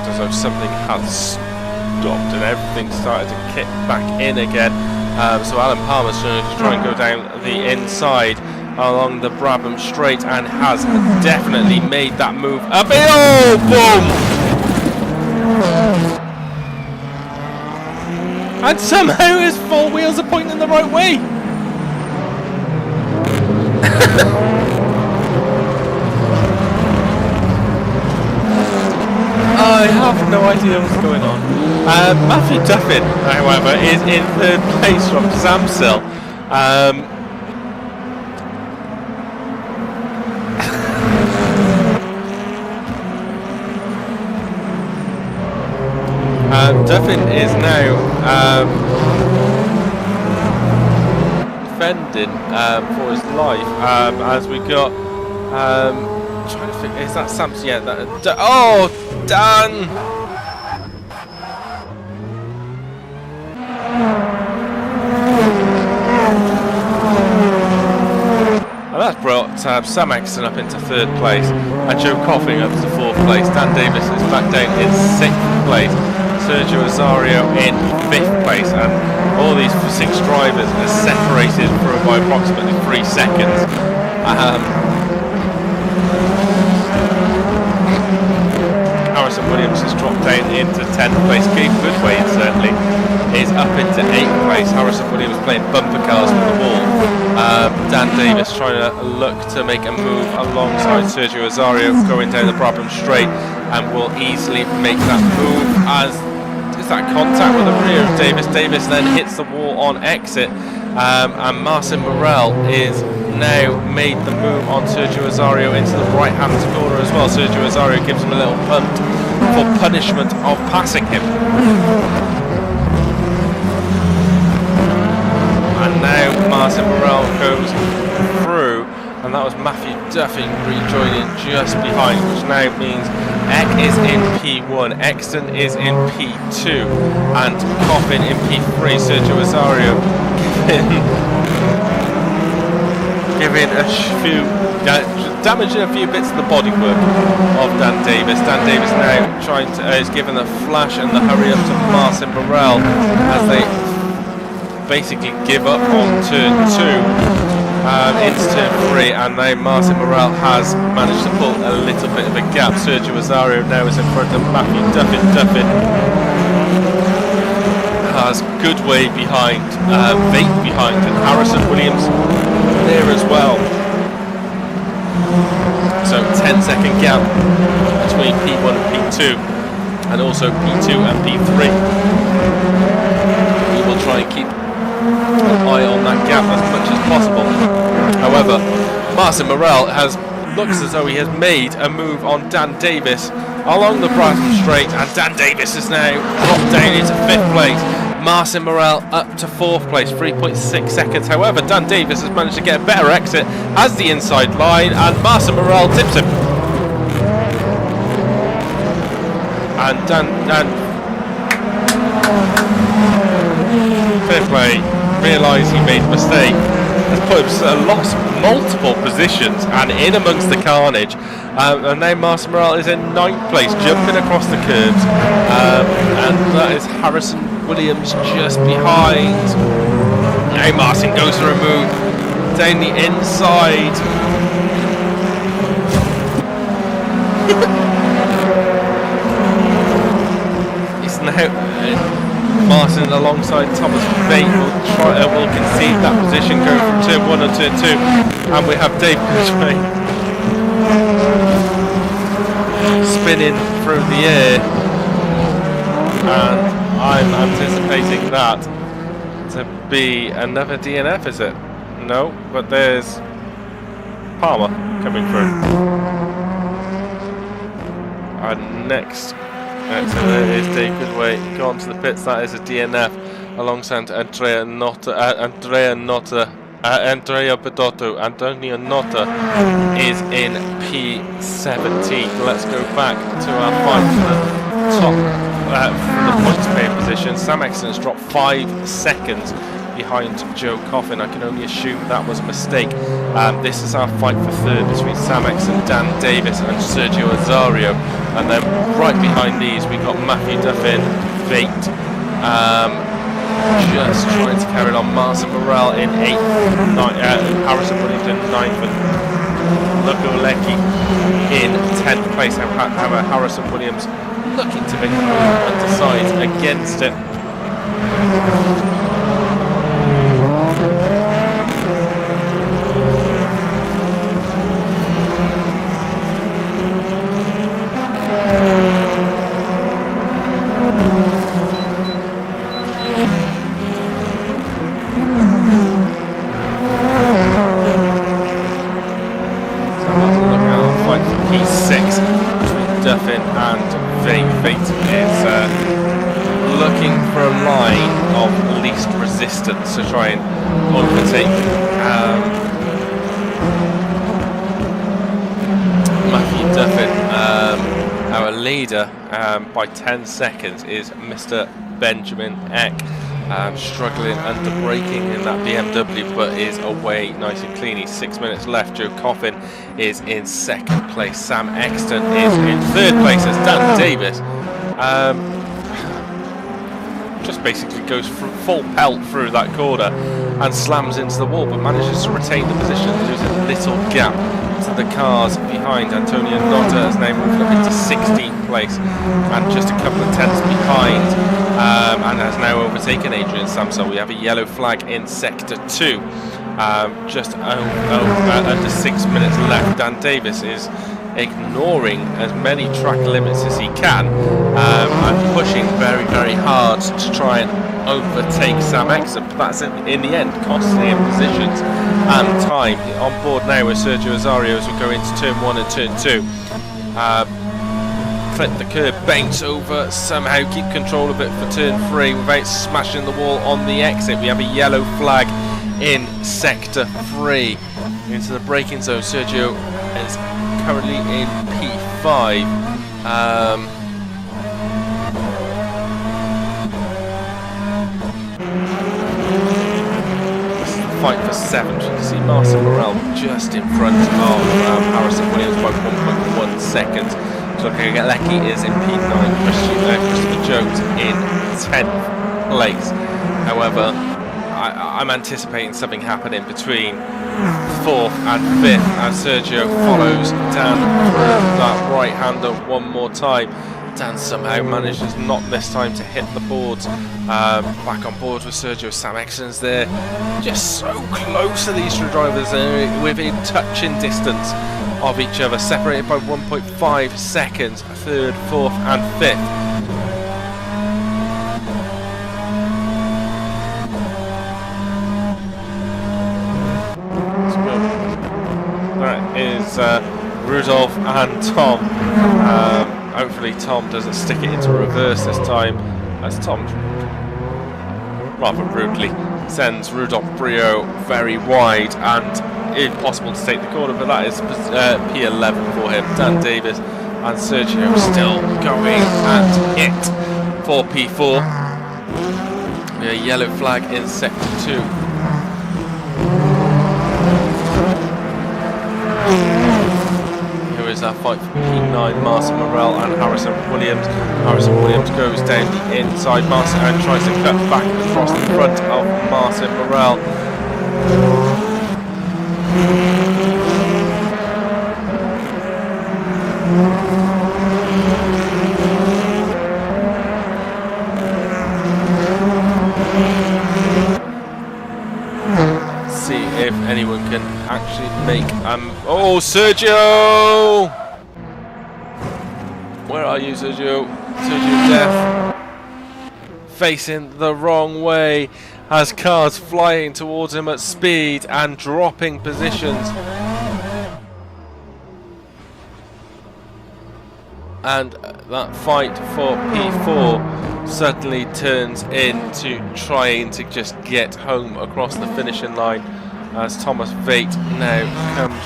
As though something has stopped and everything started to kick back in again. So Alan Palmer's going to try and go down the inside along the Brabham Straight and has definitely made that move up. Oh, boom! And somehow his four wheels are pointing the right way. I have no idea what's going on. Matthew Duffin, however, is in third place from Samsel. Duffin is now defending for his life as we got. Trying to think, is that Samsel? Yeah, that. Oh, Dan! And that's brought Sam Exton up into third place and Joe Coffin up to fourth place. Dan Davis is back down in sixth place. Sergio Azario in fifth place, and all these six drivers are separated by approximately 3 seconds. Harrison Williams has dropped down into 10th place. Gabe Goodway certainly is up into 8th place. Harrison Williams playing bumper cars with the wall. Dan Davis trying to look to make a move alongside Sergio Azario going down the Brabham Straight, and will easily make that move as is that contact with the rear of Davis. Davis then hits the wall on exit, and Marcin Morel is now made the move on Sergio Azario into the right-hand corner as well. Sergio Azario gives him a little punt for punishment of passing him. And now Marcin Morel goes through, and that was Matthew Duffin rejoining just behind, which now means Eck is in P1, Exton is in P2, and Coffin in P3. Sergio Azario giving a few, damaging a few bits of the bodywork of Dan Davis. Dan Davis now trying to is given the flash and the hurry up to Marcin Morel as they basically give up on turn 2. into turn 3, and now Martin Morel has managed to pull a little bit of a gap. Sergio Azario now is in front of Matthew Duffin. Duffin has good way behind, Vate behind, and Harrison Williams there as well. So 10-second gap between P1 and P2, and also P2 and P3. We will try and keep an eye on that gap as much as possible. However, Martin Morel looks as though he has made a move on Dan Davis along the Brighton Straight, and Dan Davis is now dropped down into 5th place. Martin Morel up to 4th place, 3.6 seconds. However, Dan Davis has managed to get a better exit, has the inside line, and Martin Morel tips him. And fair play, realised he made a mistake, has put him lost multiple positions and in amongst the carnage. And now Martin Morel is in 9th place, jumping across the curbs, and that is Harrison Williams just behind. Now Martin goes for a move down the inside. It's now Martin alongside Thomas Vate will concede that position, going from turn 1 and turn 2, and we have Dave Cushman spinning through the air, and I'm anticipating that to be another DNF, is it? No, but there's Palmer coming through. And next, so there is Dave Goodway gone to the pits. That is a DNF alongside Andrea Bedotto. Antonio Notta is in P17. Let's go back to our fight for the top for the points paid position. Sam Exton has dropped 5 seconds behind Joe Coffin. I can only assume that was a mistake. This is our fight for 3rd between Sam Exton, Dan Davis and Sergio Azario, and then right behind these we got Matthew Duffin, Vate, just trying to carry on. Martin Morel in 8th, Harrison Williams in 9th, and Luko Leckie in 10th place. However, Harrison Williams looking to make a move and decides against it. Duffin and Vate is looking for a line of least resistance to try and overtake Matthew Duffin. Our leader by 10 seconds is Mr. Benjamin Eck, struggling under braking in that BMW, but is away nice and clean. He's 6 minutes left. Joe Coffin is in 2nd place. Sam Exton is in 3rd place as Dan Davis just basically goes full pelt through that corner and slams into the wall, but manages to retain the position and lose a little gap to the cars behind. Antonio Notta has now moved up into 16th place and just a couple of tenths behind, and has now overtaken Adrian Samsel. We have a yellow flag in sector 2. Just under 6 minutes left. Dan Davis is ignoring as many track limits as he can, and pushing very, very hard to try and overtake Sam Exton, but that's in the end costing him positions and time. On board now with Sergio Azario as we go into turn 1 and turn 2. Clip the curb, bounce over, somehow keep control of it for turn 3 without smashing the wall on the exit. We have a yellow flag in sector 3 into the braking zone. Sergio is currently in P5. This is the fight for 7th. You can see Martin Morel just in front of Harrison Williams by 1.1 seconds. So Leckie is in P9, Christopher Jones in 10th place. However, I'm anticipating something happening between 4th and 5th as Sergio follows Dan through that right-hander one more time. Dan somehow manages not this time to hit the boards. Back on board with Sergio. Sam Exton's there. Just so close to these two drivers, within touching distance of each other, separated by 1.5 seconds, 3rd, 4th and 5th. That is Rudolph and Tom. Hopefully Tom doesn't stick it into reverse this time, as Tom rather rudely sends Rudolph Brio very wide and impossible to take the corner, but that is P11 for him. Dan Davis and Sergio still going at it for P4. A yellow flag in sector 2. Here is our fight for P9, Marcin Morel and Harrison Williams. Harrison Williams goes down the inside, Marcin, and tries to cut back across the front of Marcin Morel. See if anyone can actually make oh, Sergio! Where are you, Sergio? Sergio Death facing the wrong way as cars flying towards him at speed and dropping positions. And that fight for P4 suddenly turns into trying to just get home across the finishing line as Thomas Veit now comes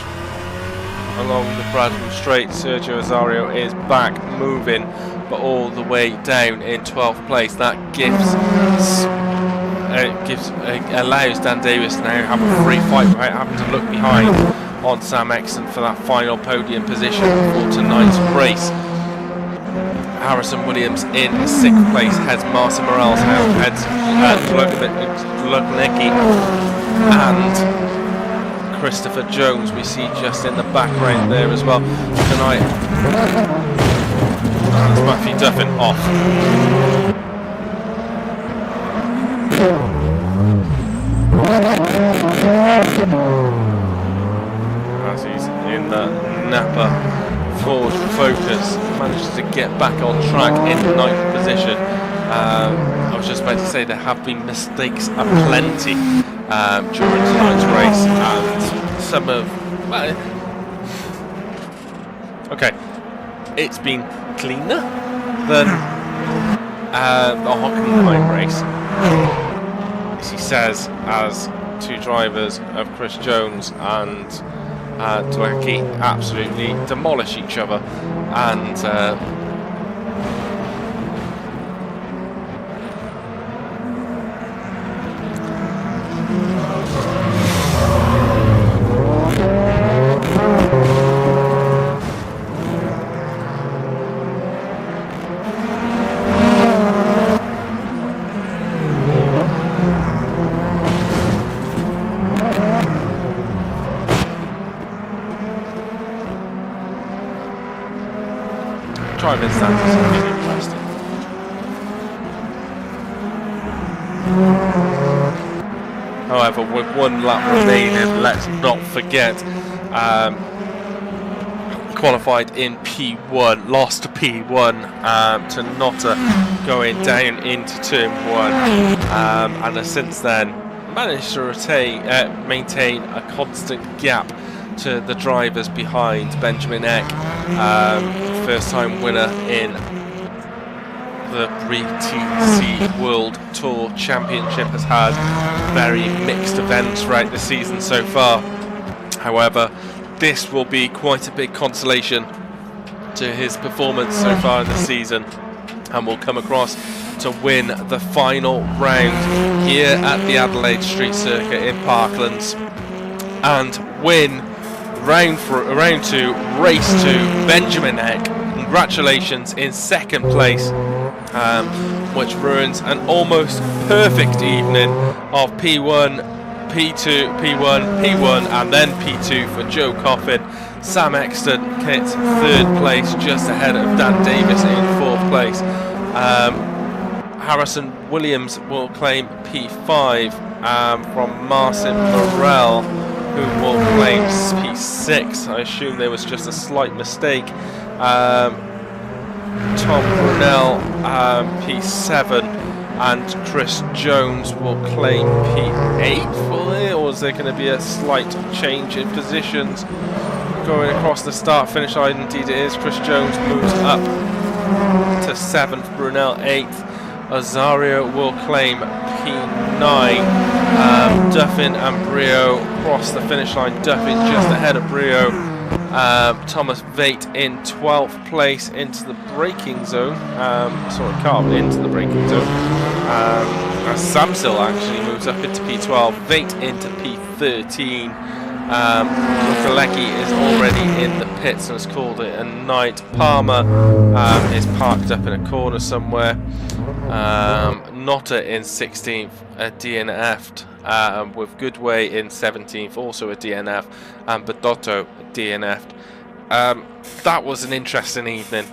along the Bradham Straight. Sergio Azario is back moving, but all the way down in 12th place. That allows Dan Davis to now have a free fight without having to look behind on Sam Exton for that final podium position for tonight's race. Harrison Williams in 6th place heads Marcin Morales, heads Lognecki and Christopher Jones we see just in the background there as well tonight. That's Matthew Duffin off. As he's in the Napa Ford Focus, manages to get back on track in 9th position. I was just about to say there have been mistakes aplenty during tonight's race, and some of okay, it's been cleaner than the Hockenheim race, as he says, as two drivers of Chris Jones and Dwecki absolutely demolish each other, and driving standards have been interesting. However, with one lap remaining, let's not forget, qualified in P1, lost to P1 to Notta going down into turn 1, and has since then managed to maintain a constant gap to the drivers behind. Benjamin Eck, first time winner in the Btcc World Tour Championship, has had very mixed events throughout the season so far. However, this will be quite a big consolation to his performance so far in the season, and will come across to win the final round here at the Adelaide Street Circuit in Parklands, and win round 2, race 2. Benjamin Eck, congratulations in 2nd place. which ruins an almost perfect evening of P1, P2, P1, P1, and then P2 for Joe Coffin. Sam Exton hits 3rd place, just ahead of Dan Davis in 4th place. Harrison Williams will claim P5 from Marcin Morel, who will claim P6. I assume there was just a slight mistake. Tom Brunel P7, and Chris Jones will claim P8. Or is there going to be a slight change in positions going across the start-finish line? Indeed it is. Chris Jones moves up to 7th, Brunel 8th. Azario will claim P9. Duffin and Brio cross the finish line. Duffin just ahead of Brio. Thomas Veit in 12th place into the braking zone. Carved into the braking zone. Samsil actually moves up into P12. Veit into P13. Lukalecki is already in the pits and has called it a night. Palmer is parked up in a corner somewhere. Notta in 16th, DNF'd, with Goodway in 17th, also a DNF, and Badotto DNF'd. That was an interesting evening.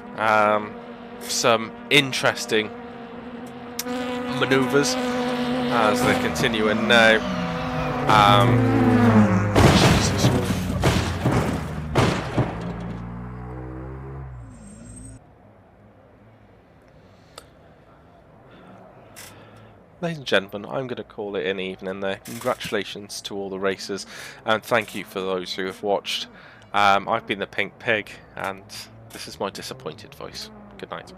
Some interesting manoeuvres as they're continuing now. Jesus. Ladies and gentlemen, I'm going to call it an evening there. Congratulations to all the racers, and thank you for those who have watched. I've been the Pink Pig, and this is my disappointed voice. Good night.